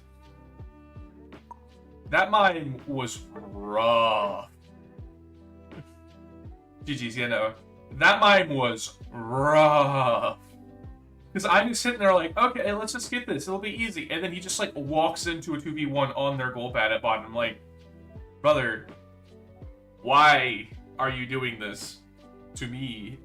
That mine was rough. GG's, yeah, no. That mine was rough. Because I'm just sitting there like, okay, let's just get this. It'll be easy. And then he just, like, walks into a 2v1 on their goal pad at bottom. I'm like, brother, why are you doing this to me?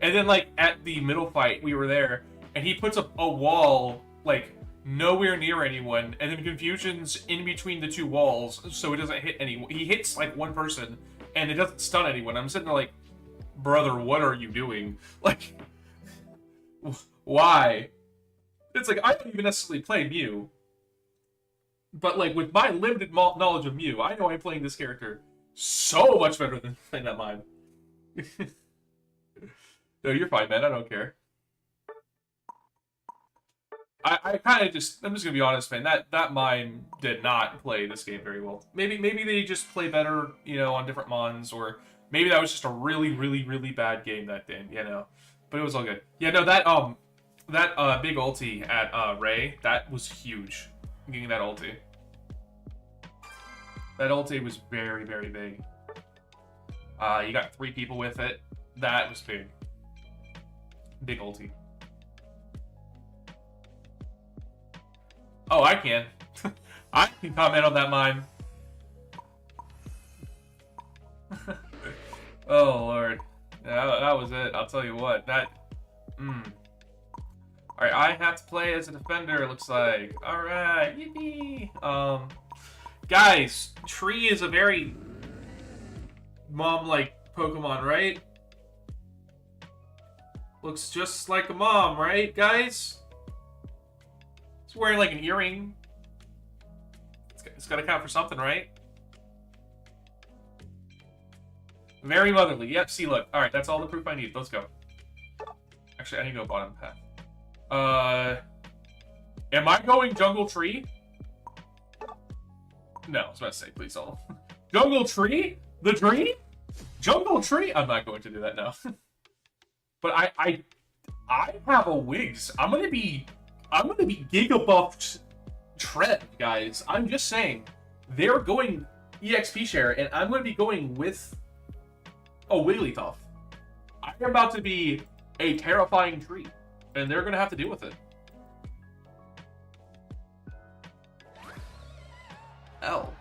And then, like, at the middle fight, we were there, and he puts up a wall, like, nowhere near anyone, and then confusion's in between the two walls, so it doesn't hit anyone. He hits, like, one person, and it doesn't stun anyone. I'm sitting there like, brother, what are you doing? Like, why? It's like, I don't even necessarily play Mew. But, like, with my limited knowledge of Mew, I know I'm playing this character so much better than playing that mime. No, you're fine, man. I don't care. I kind of just... I'm just gonna be honest, man. That mime did not play this game very well. Maybe they just play better, you know, on different Mons, or maybe that was just a really, really, really bad game that day, you know. But it was all good. Yeah, no, that big ulti at Ray, that was huge. Getting that ulti. That ulti was very, very big. You got 3 people with it. That was big. Big ulti. Oh, I can. I can comment on that mime. Oh, Lord. Yeah, that was it. I'll tell you what. That... Alright, I have to play as a defender, it looks like. Alright, yippee! Guys, Tree is a very mom-like Pokemon, right? Looks just like a mom, right, guys? It's wearing like an earring. It's gotta count for something, right? Very motherly. Yep, see, look. Alright, that's all the proof I need. Let's go. Actually, I need to go bottom path. Am I going Jungle Tree? No, I was about to say, please don't. Jungle Tree? The tree? Jungle Tree? I'm not going to do that now. But I have a Wigs. I'm gonna be Giga buffed Tread, guys. I'm just saying. They're going EXP share, and I'm gonna be going with a Wigglytuff. I'm about to be a terrifying tree, and they're gonna have to deal with it. L.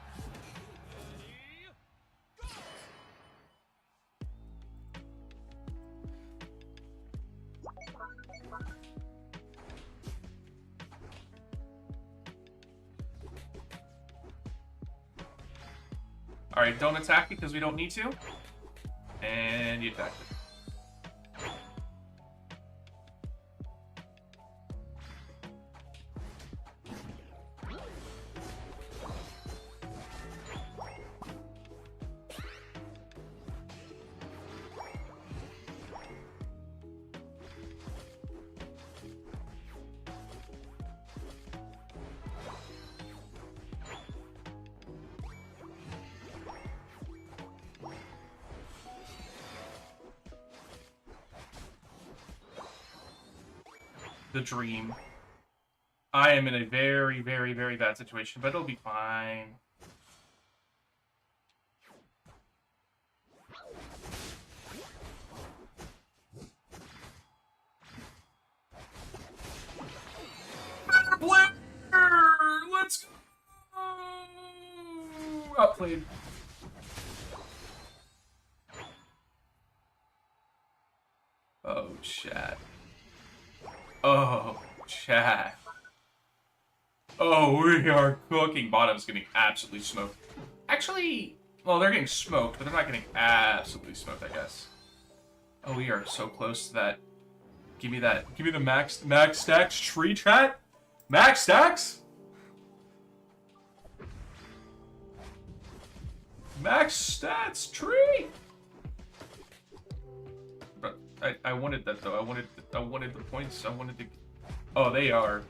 Alright, don't attack it because we don't need to. And you attacked it. the dream. I am in a very, very, very bad situation, but it'll be fine. Blair! Let's go! Outplayed. Oh, chat. Oh, chat. Oh, we are cooking. Bottom's getting absolutely smoked. Actually, well, they're getting smoked, but they're not getting absolutely smoked, I guess. Oh, we are so close to that. Give me that. Give me the max stacks tree, chat. Max stacks? Max stats tree? But I wanted that though. I wanted the points. I wanted to. Oh, they are.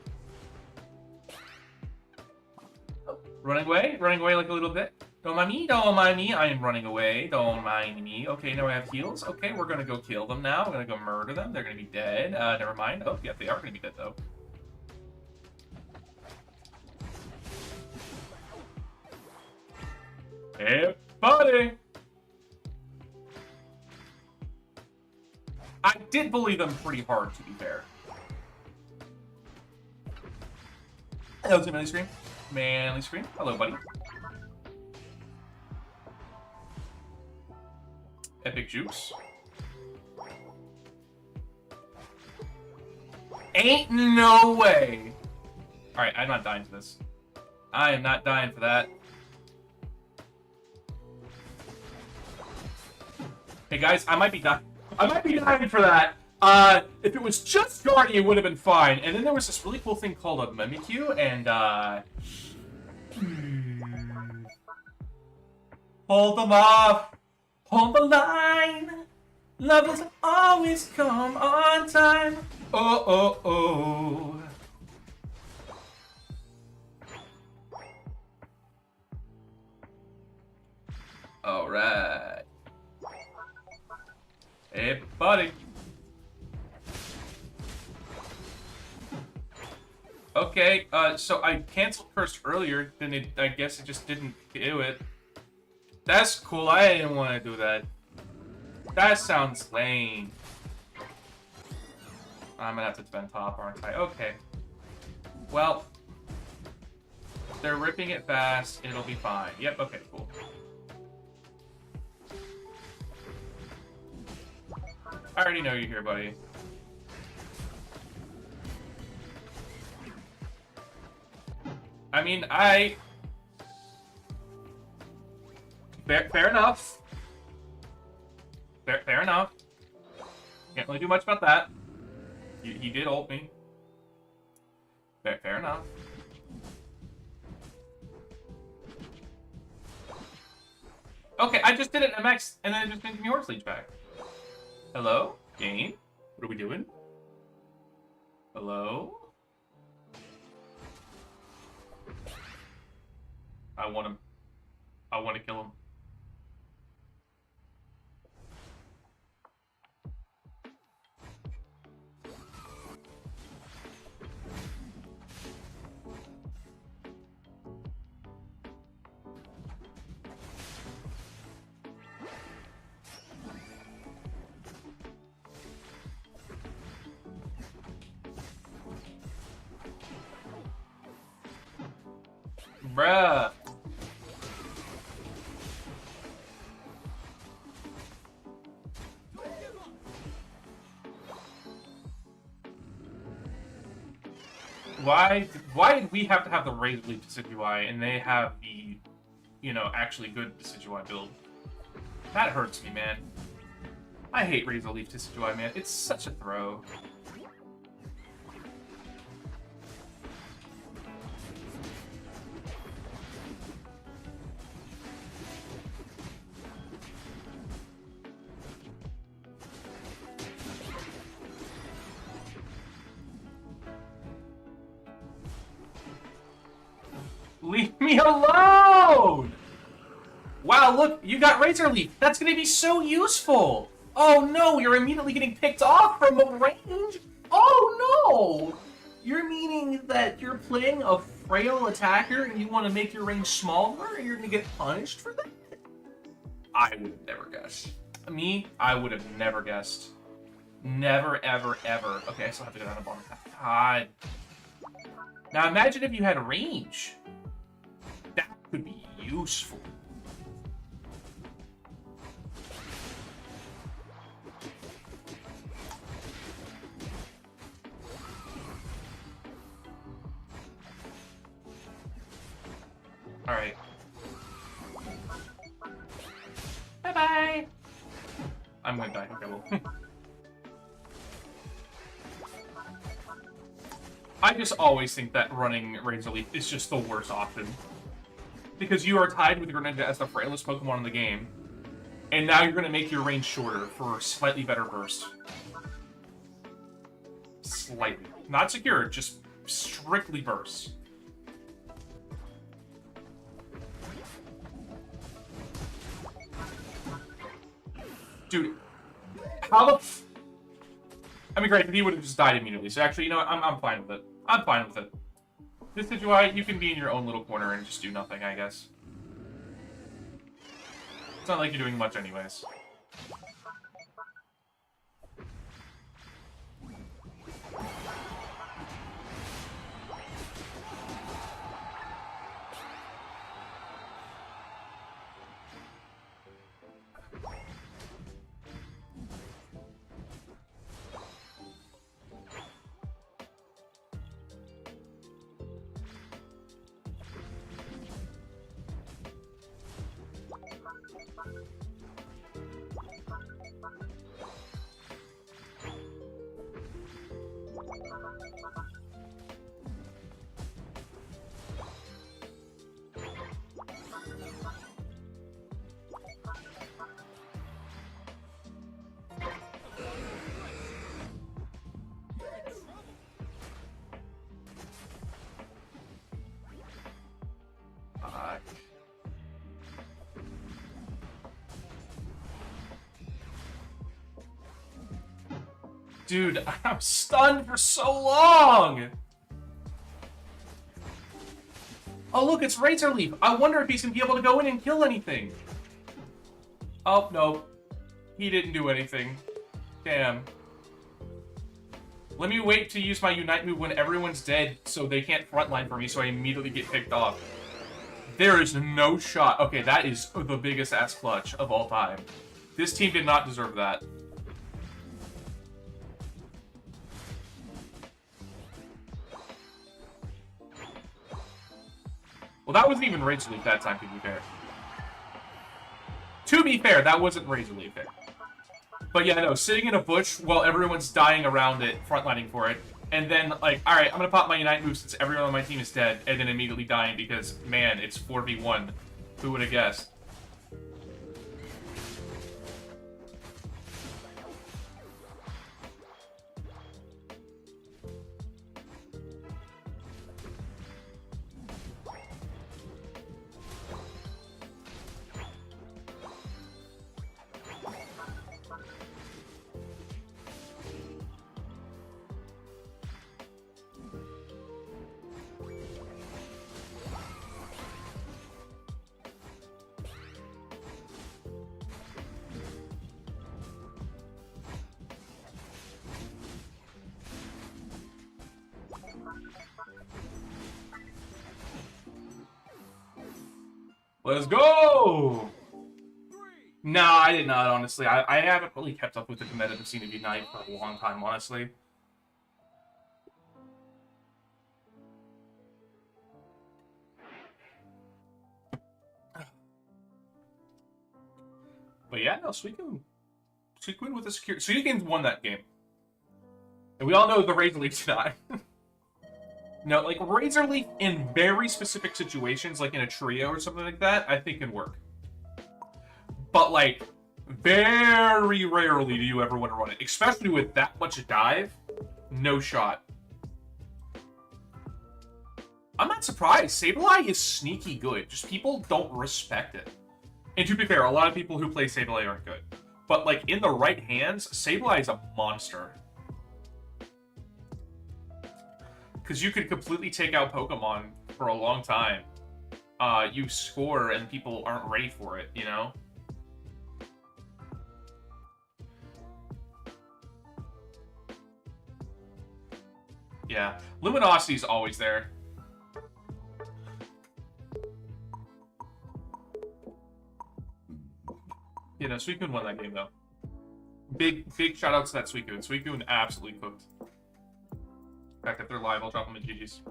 Oh, running away like a little bit. Don't mind me, don't mind me. I am running away. Don't mind me. Okay, now I have heals. Okay, we're gonna go kill them now. We're gonna go murder them. They're gonna be dead. Never mind. Oh, yeah, they are gonna be dead though. Hey, buddy! I did bully them pretty hard, to be fair. Hello, Manly Scream. Manly Scream. Hello, buddy. Epic Jukes. Ain't no way! Alright, I'm not dying for this. I am not dying for that. Hey guys, I might be dying. I might be dying for that. If it was just Guardian, it would have been fine. And then there was this really cool thing called a Mimikyu, and hold them off. Hold the line. Love doesn't always come on time. Oh, oh, oh. All right. Hey, buddy. Okay, so I canceled first earlier, then I guess it just didn't do it. That's cool, I didn't want to do that. That sounds lame. I'm gonna have to defend top, aren't I? Okay. Well, they're ripping it fast, it'll be fine. Yep, okay, cool. I already know you're here, buddy. I mean, Fair enough. Fair enough. Can't really do much about that. He did ult me. Fair enough. Okay, I just did it in MX, and then it just didn't give me Horse Leech back. Hello? Game? What are we doing? Hello? I want him. I want to kill him. Bruh. Why did we have to have the Razor Leaf Decidueye and they have the, you know, actually good Decidueye build? That hurts me, man. I hate Razor Leaf Decidueye, man. It's such a throw. Leave me alone! Wow, look, you got Razor Leaf. That's gonna be so useful. Oh no, you're immediately getting picked off from the range. Oh no! You're meaning that you're playing a frail attacker and you want to make your range smaller and you're going to get punished for that? I would have never guessed. Me, I would have never guessed. Never, ever, ever. Okay, I still have to go down the bottom path. God. Now imagine if you had range. That could be useful. Alright. Bye-bye! I'm gonna die. Okay, well. I just always think that running Razor Leaf is just the worst option. Because you are tied with Greninja as the frailest Pokemon in the game. And now you're going to make your range shorter for slightly better burst. Slightly. Not secure, just strictly burst. Dude, how the I mean, great, but he would have just died immediately. So actually, you know what? I'm fine with it. I'm fine with it. This is why you can be in your own little corner and just do nothing, I guess. It's not like you're doing much anyways. Dude, I'm stunned for so long! Oh, look, it's Razor Leaf. I wonder if he's gonna be able to go in and kill anything. Oh, no. He didn't do anything. Damn. Let me wait to use my Unite move when everyone's dead so they can't frontline for me so I immediately get picked off. There is no shot. Okay, that is the biggest ass clutch of all time. This team did not deserve that. Well, that wasn't even Razor Leaf that time, to be fair. To be fair, that wasn't Razor Leaf there. But yeah, no, sitting in a bush while everyone's dying around it, frontlining for it, and then, like, alright, I'm gonna pop my Unite move since everyone on my team is dead, and then immediately dying because, man, it's 4v1. Who would have guessed? Let's go! Nah, I did not, honestly. I haven't really kept up with the competitive scene of Unite for a long time, honestly. But yeah, no, Suicune with a secure... Suicune won that game. And we all know the Razor Leaf did not. No, like, Razor Leaf in very specific situations, like in a trio or something like that, I think can work. But, like, very rarely do you ever want to run it. Especially with that much dive, no shot. I'm not surprised. Sableye is sneaky good. Just people don't respect it. And to be fair, a lot of people who play Sableye aren't good. But, like, in the right hands, Sableye is a monster. Because you could completely take out Pokemon for a long time. You score and people aren't ready for it, you know? Yeah. Luminosity's always there. You know, Suicune won that game, though. Big shout out to that Suicune. Suicune absolutely cooked. In fact, if they're live, I'll drop them in GG's.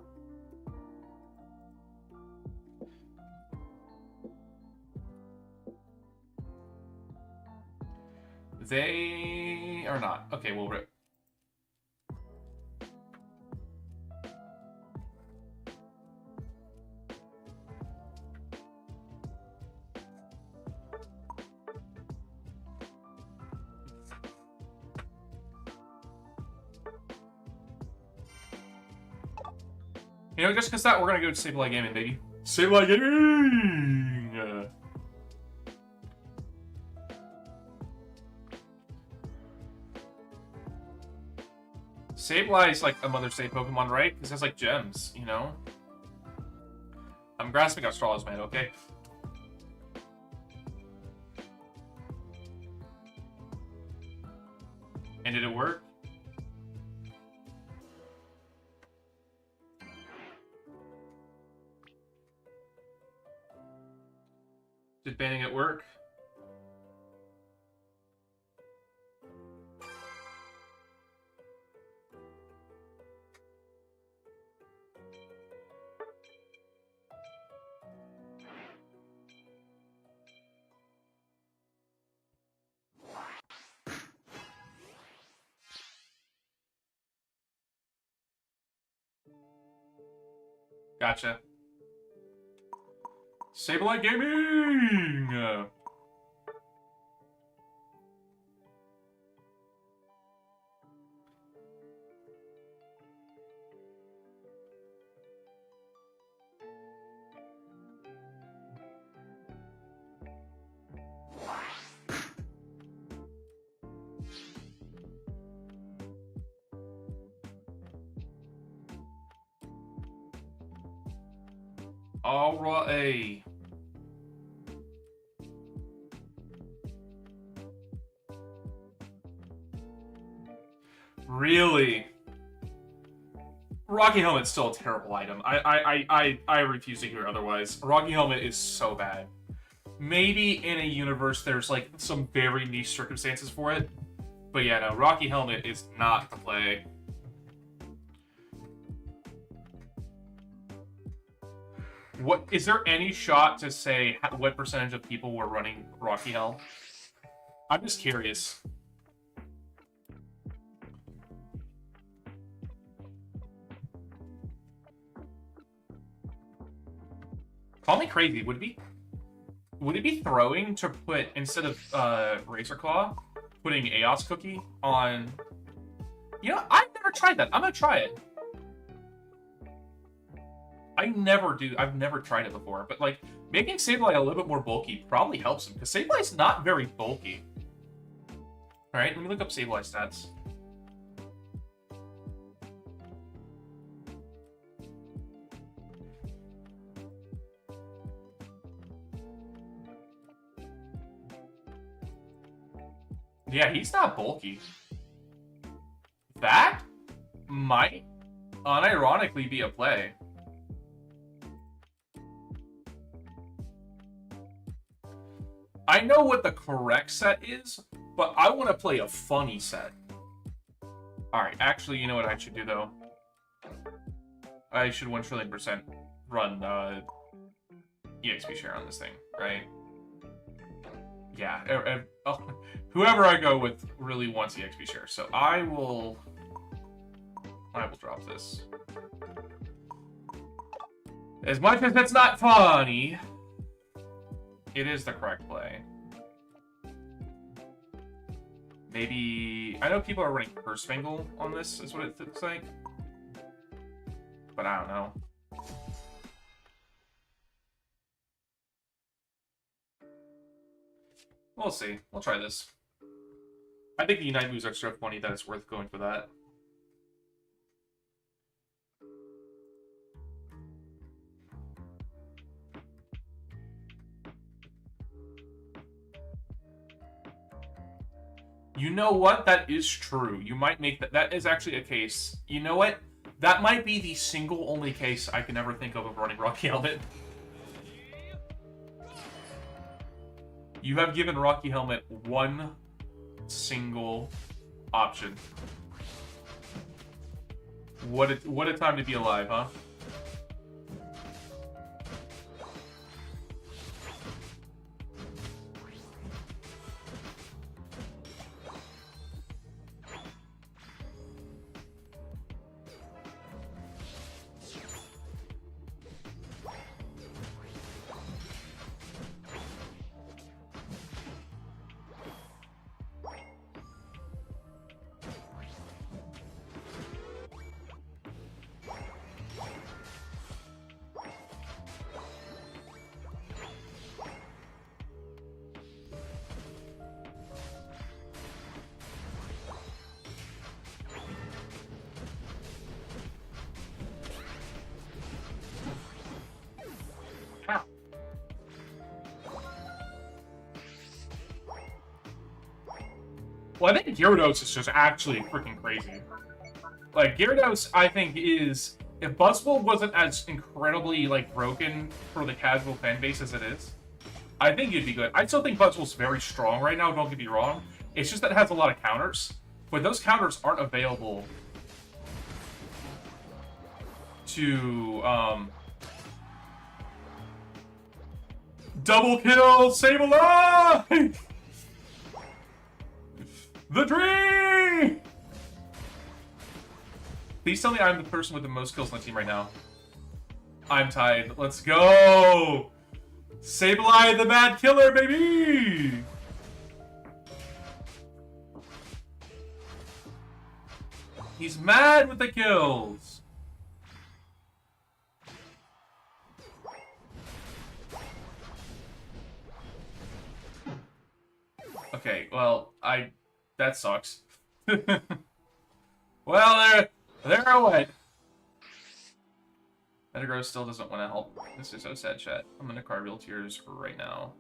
They are not. Okay, we'll rip. You know, just because that, we're gonna go to Sableye Gaming, baby. Sableye Gaming! Sableye is like a Mother's Day Pokemon, right? Because it has like gems, you know? I'm grasping at straws, man, okay? And did it work? Did banning it work? Gotcha. Sableye Gaming! Alright. Really? Rocky Helmet's still a terrible item. I refuse to hear otherwise. Rocky Helmet is so bad. Maybe in a universe there's like some very niche circumstances for it. But yeah, no, Rocky Helmet is not the play. What is there any shot to say what percentage of people were running Rocky Hell? I'm just curious. Call me crazy. Would it be throwing to put, instead of Razor Claw, putting Aeos Cookie on? You know, I've never tried that. I'm gonna try it. I've never tried it before, but like making Sableye a little bit more bulky probably helps him, because Sableye's not very bulky. Alright, let me look up Sableye stats. Yeah, he's not bulky. That might unironically be a play. I know what the correct set is, but I want to play a funny set. Alright, actually, you know what I should do, though? I should 1,000,000,000% run EXP share on this thing, right? Yeah, whoever I go with really wants EXP share, so I will drop this. As much as it's not funny, it is the correct play. Maybe... I know people are running Cursefangle on this, is what it looks like. But I don't know. We'll see. We'll try this. I think the Unite moves are so funny that it's worth going for that. You know what? That is true. You might make that. That is actually a case. You know what? That might be the single only case I can ever think of running Rocky Helmet. You have given Rocky Helmet one single option. What a time to be alive, huh? Well, I think Gyarados is just actually freaking crazy. Like, Gyarados, I think, is... If Buzzwole wasn't as incredibly, like, broken for the casual fan base as it is, I think it'd be good. I still think Buzzwole's very strong right now, don't get me wrong. It's just that it has a lot of counters. But those counters aren't available to, Double kill! Save alive! The dream! Please tell me I'm the person with the most kills on the team right now. I'm tied. Let's go! Sableye the Mad Killer, baby! He's mad with the kills. Okay, well, that sucks. Well, there I went. Metagross still doesn't want to help. This is so sad, chat. I'm gonna cry real tears right now.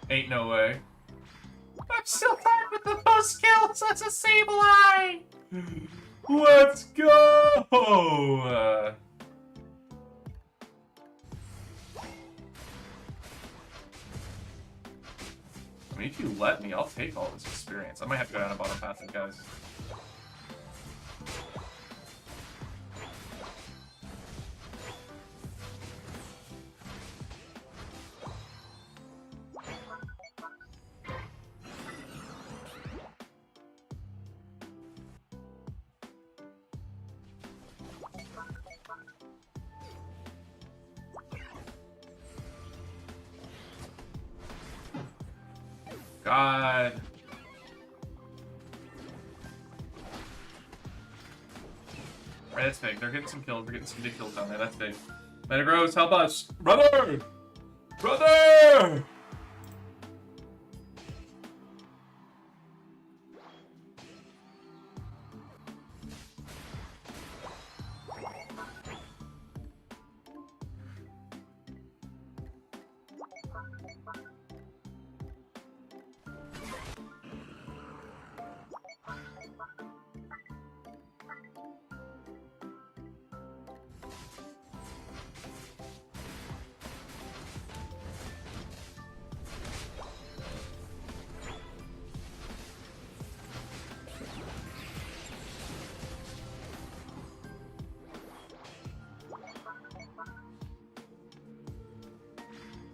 Ain't no way. I'm still tied with the most kills as a Sableye! Let's go! I mean, if you let me, I'll take all this experience. I might have to go down a bottom path, guys. God. Alright, that's big. They're getting some kills. We're getting some big kills down there. That's big. Metagross, help us! Brother! Brother!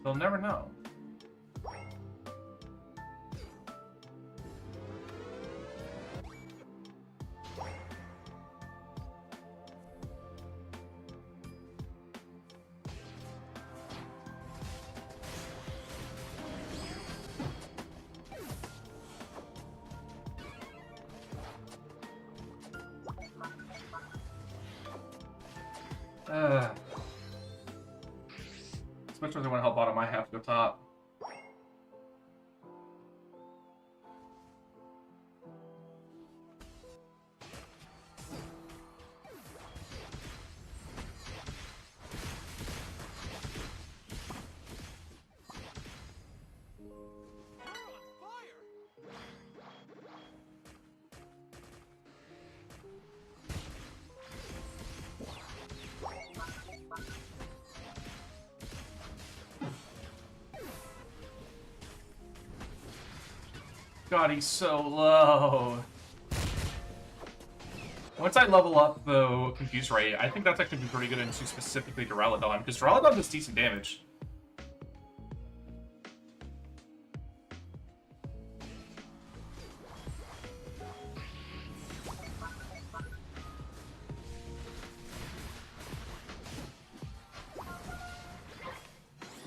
They'll never know. Especially when they want to help bottom, I have to go top. God, he's so low. Once I level up the Confuse Ray, I think that's actually be pretty good into specifically Duraludon, because Duraludon does decent damage.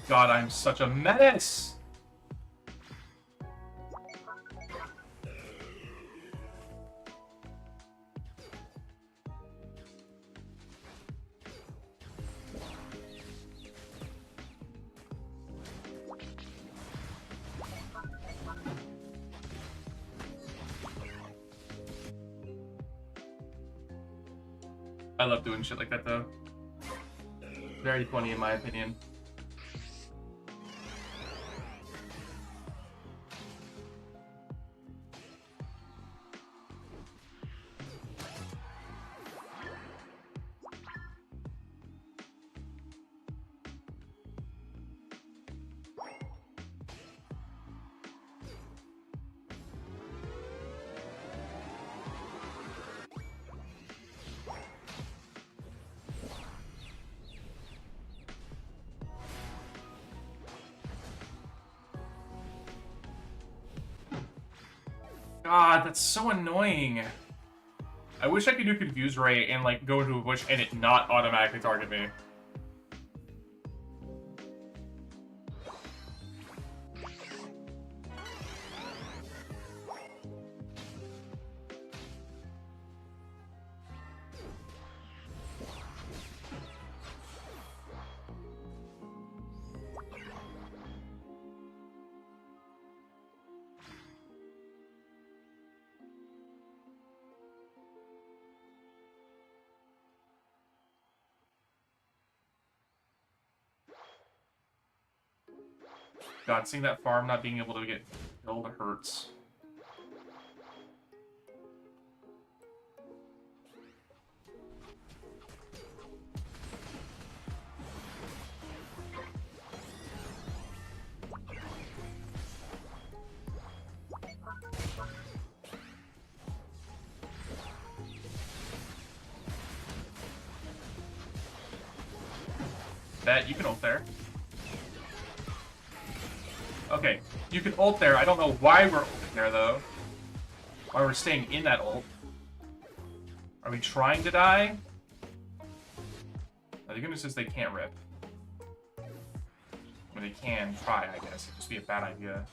God, I'm such a menace! I love doing shit like that, though. Very funny, in my opinion. God, that's so annoying. I wish I could do Confuse Ray and, like, go into a bush and it not automatically target me. God, seeing that farm not being able to get killed hurts. That, you can ult there. Okay, you can ult there. I don't know why we're ulting there, though. Why we're staying in that ult. Are we trying to die? Oh, the goodness is they can't rip. I mean, they can try, I guess. It'd just be a bad idea.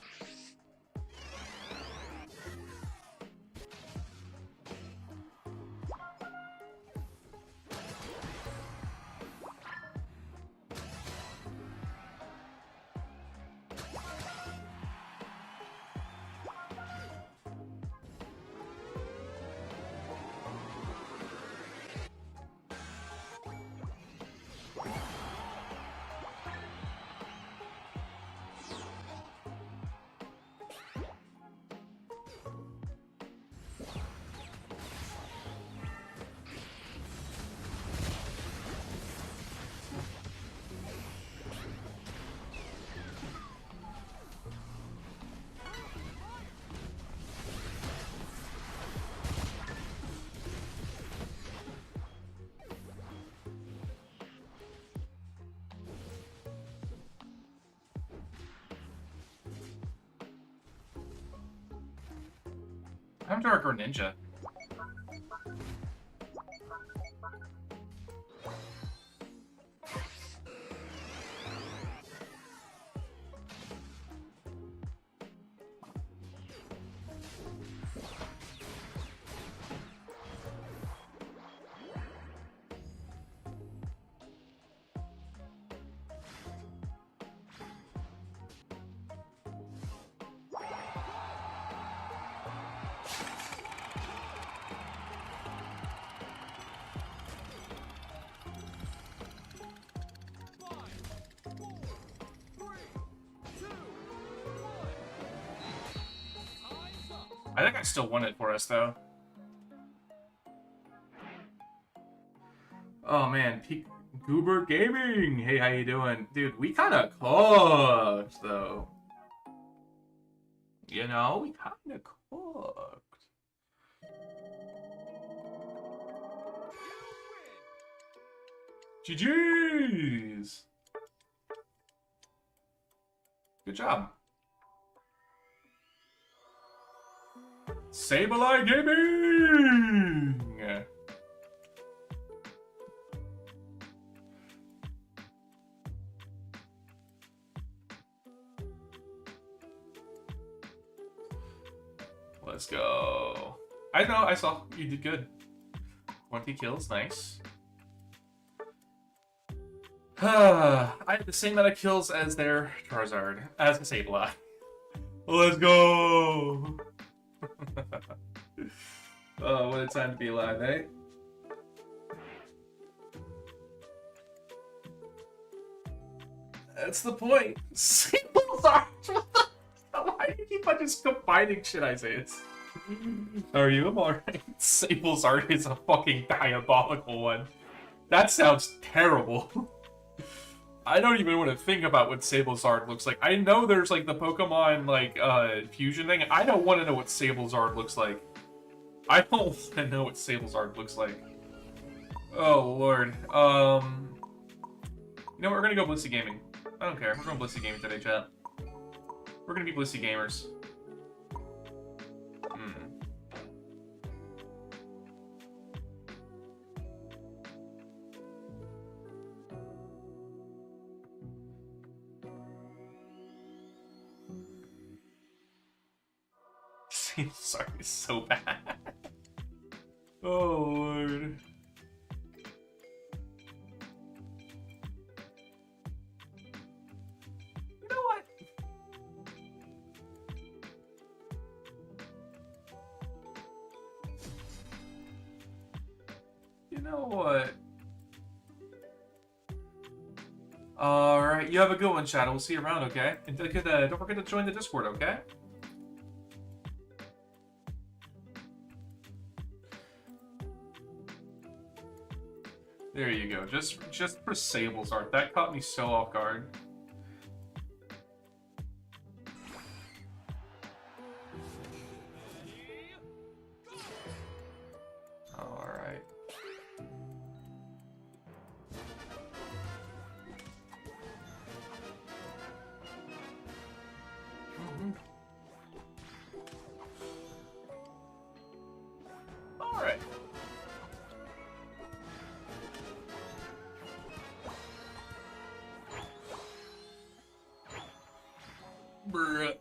I'm Dark or Ninja. I think I still won it for us, though. Oh, man. Goober Gaming! Hey, how you doing? Dude, we kind of cooked, though. You know, we kind of cooked. GG's! Good job. Sableye Gaming! Let's go. I know, I saw you did good. 20 kills, nice. I had the same amount of kills as their Charizard, as the Sableye. Let's go! Oh, what a time to be alive, eh? That's the point. Sableye! Why do you keep on just combining shit, Isaiah? Are you alright? Sablezard is a fucking diabolical one. That sounds terrible. I don't even want to think about what Sablezard looks like. I know there's like the Pokemon like fusion thing. I don't want to know what Sablezard looks like. I don't want to know what Sablezard looks like. Oh lord. You know what? We're gonna go Blissey Gaming. I don't care. We're going Blissey Gaming today, chat. We're gonna be Blissey Gamers. Sorry, it's so bad. Oh lord. You know what? You know what? Alright, you have a good one, Shadow. We'll see you around, okay? And don't forget to join the Discord, okay? There you go. Just for Sablezard. That caught me so off guard. Alright. Alright. Bruh.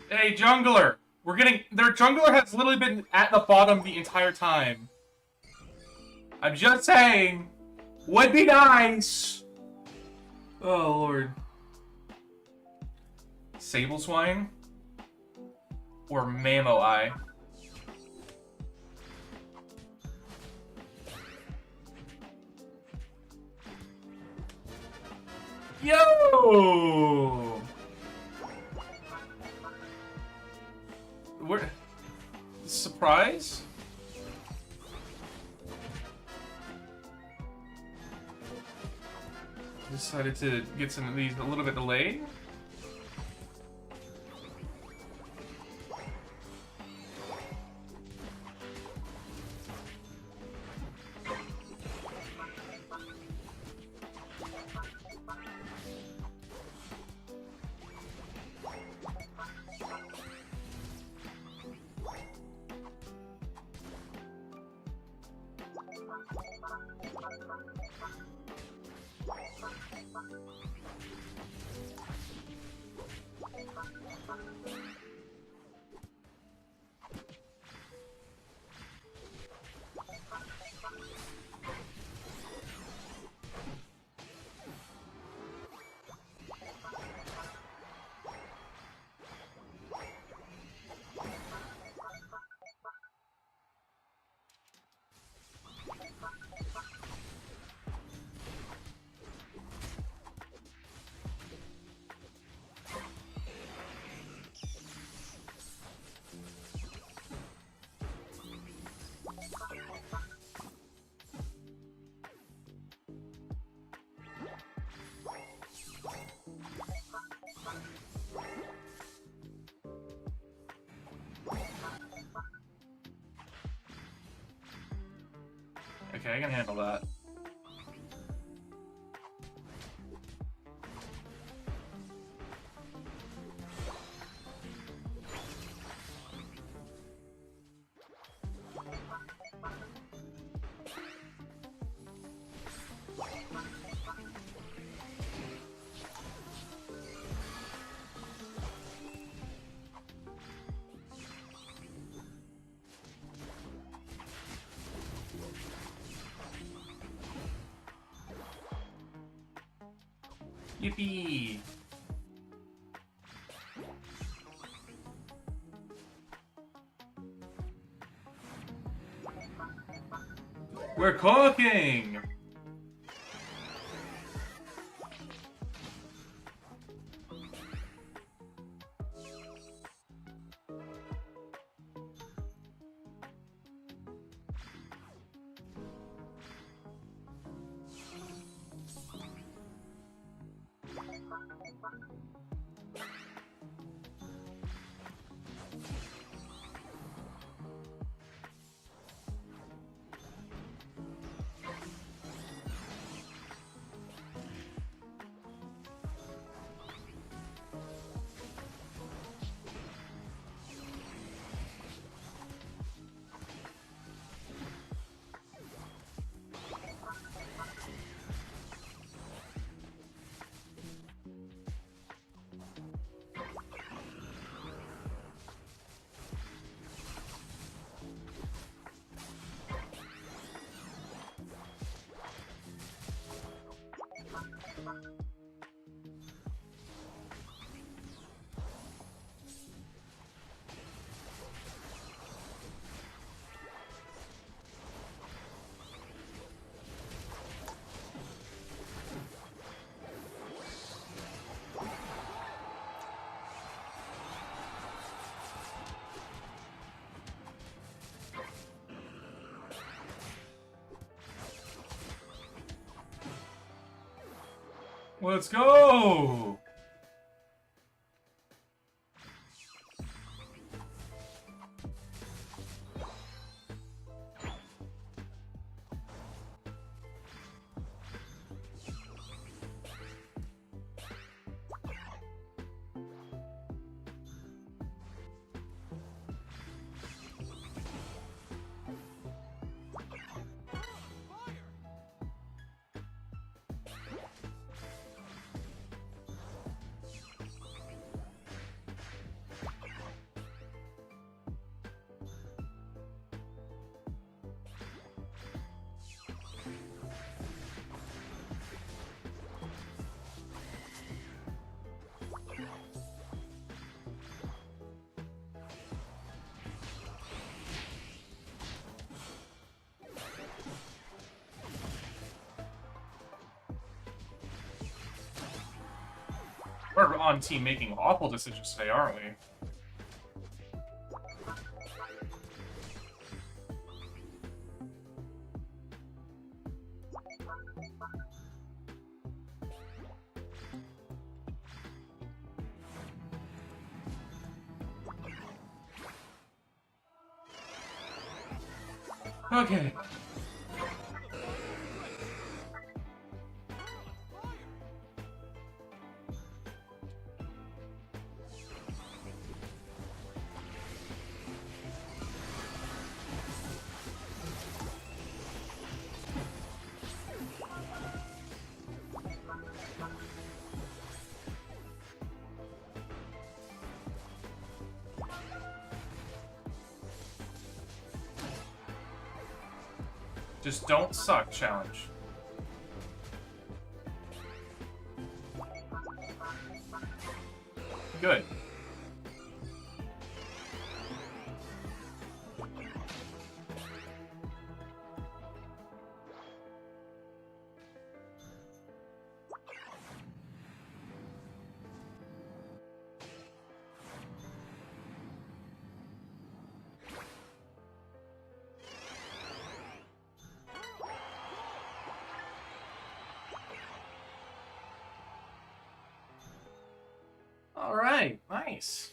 Hey, jungler! We're getting... Their jungler has literally been at the bottom the entire time. I'm just saying. Would be nice! Oh, lord. Sableswine? Or Mamo Eye. Yo! Where? Surprise? Decided to get some of these a little bit delayed. Okay, I can handle that. Yippee! We're cooking! Let's go! on team making awful decisions today, aren't we? Okay. Just don't suck, challenge. Good. All right, nice.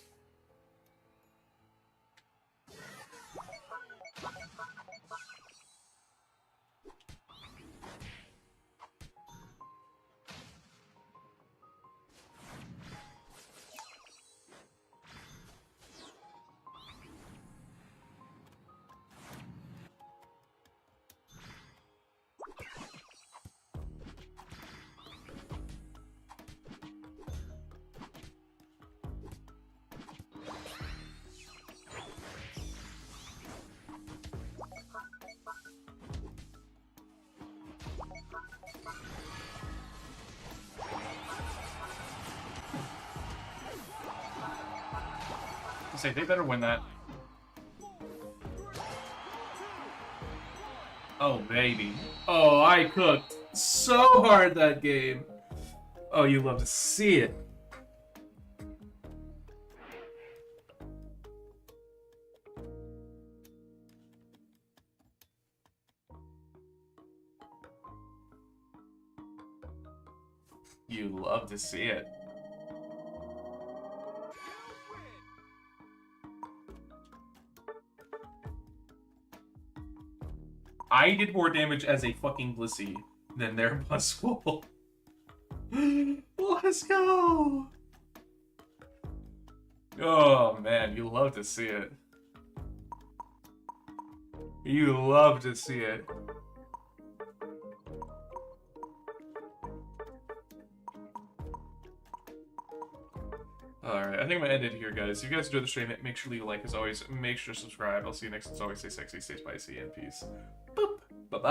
Say they better win that. Oh baby. Oh, I cooked so hard that game. Oh, you love to see it. You love to see it. I did more damage as a fucking Blissey than their Buzzwole. Let's go! Oh man, you love to see it. You love to see it. Alright, I think I'm gonna end it here, guys. If you guys enjoyed the stream, make sure to leave a like as always. Make sure to subscribe. I'll see you next time. As always, stay sexy, stay spicy, and peace. Boop! Bye-bye.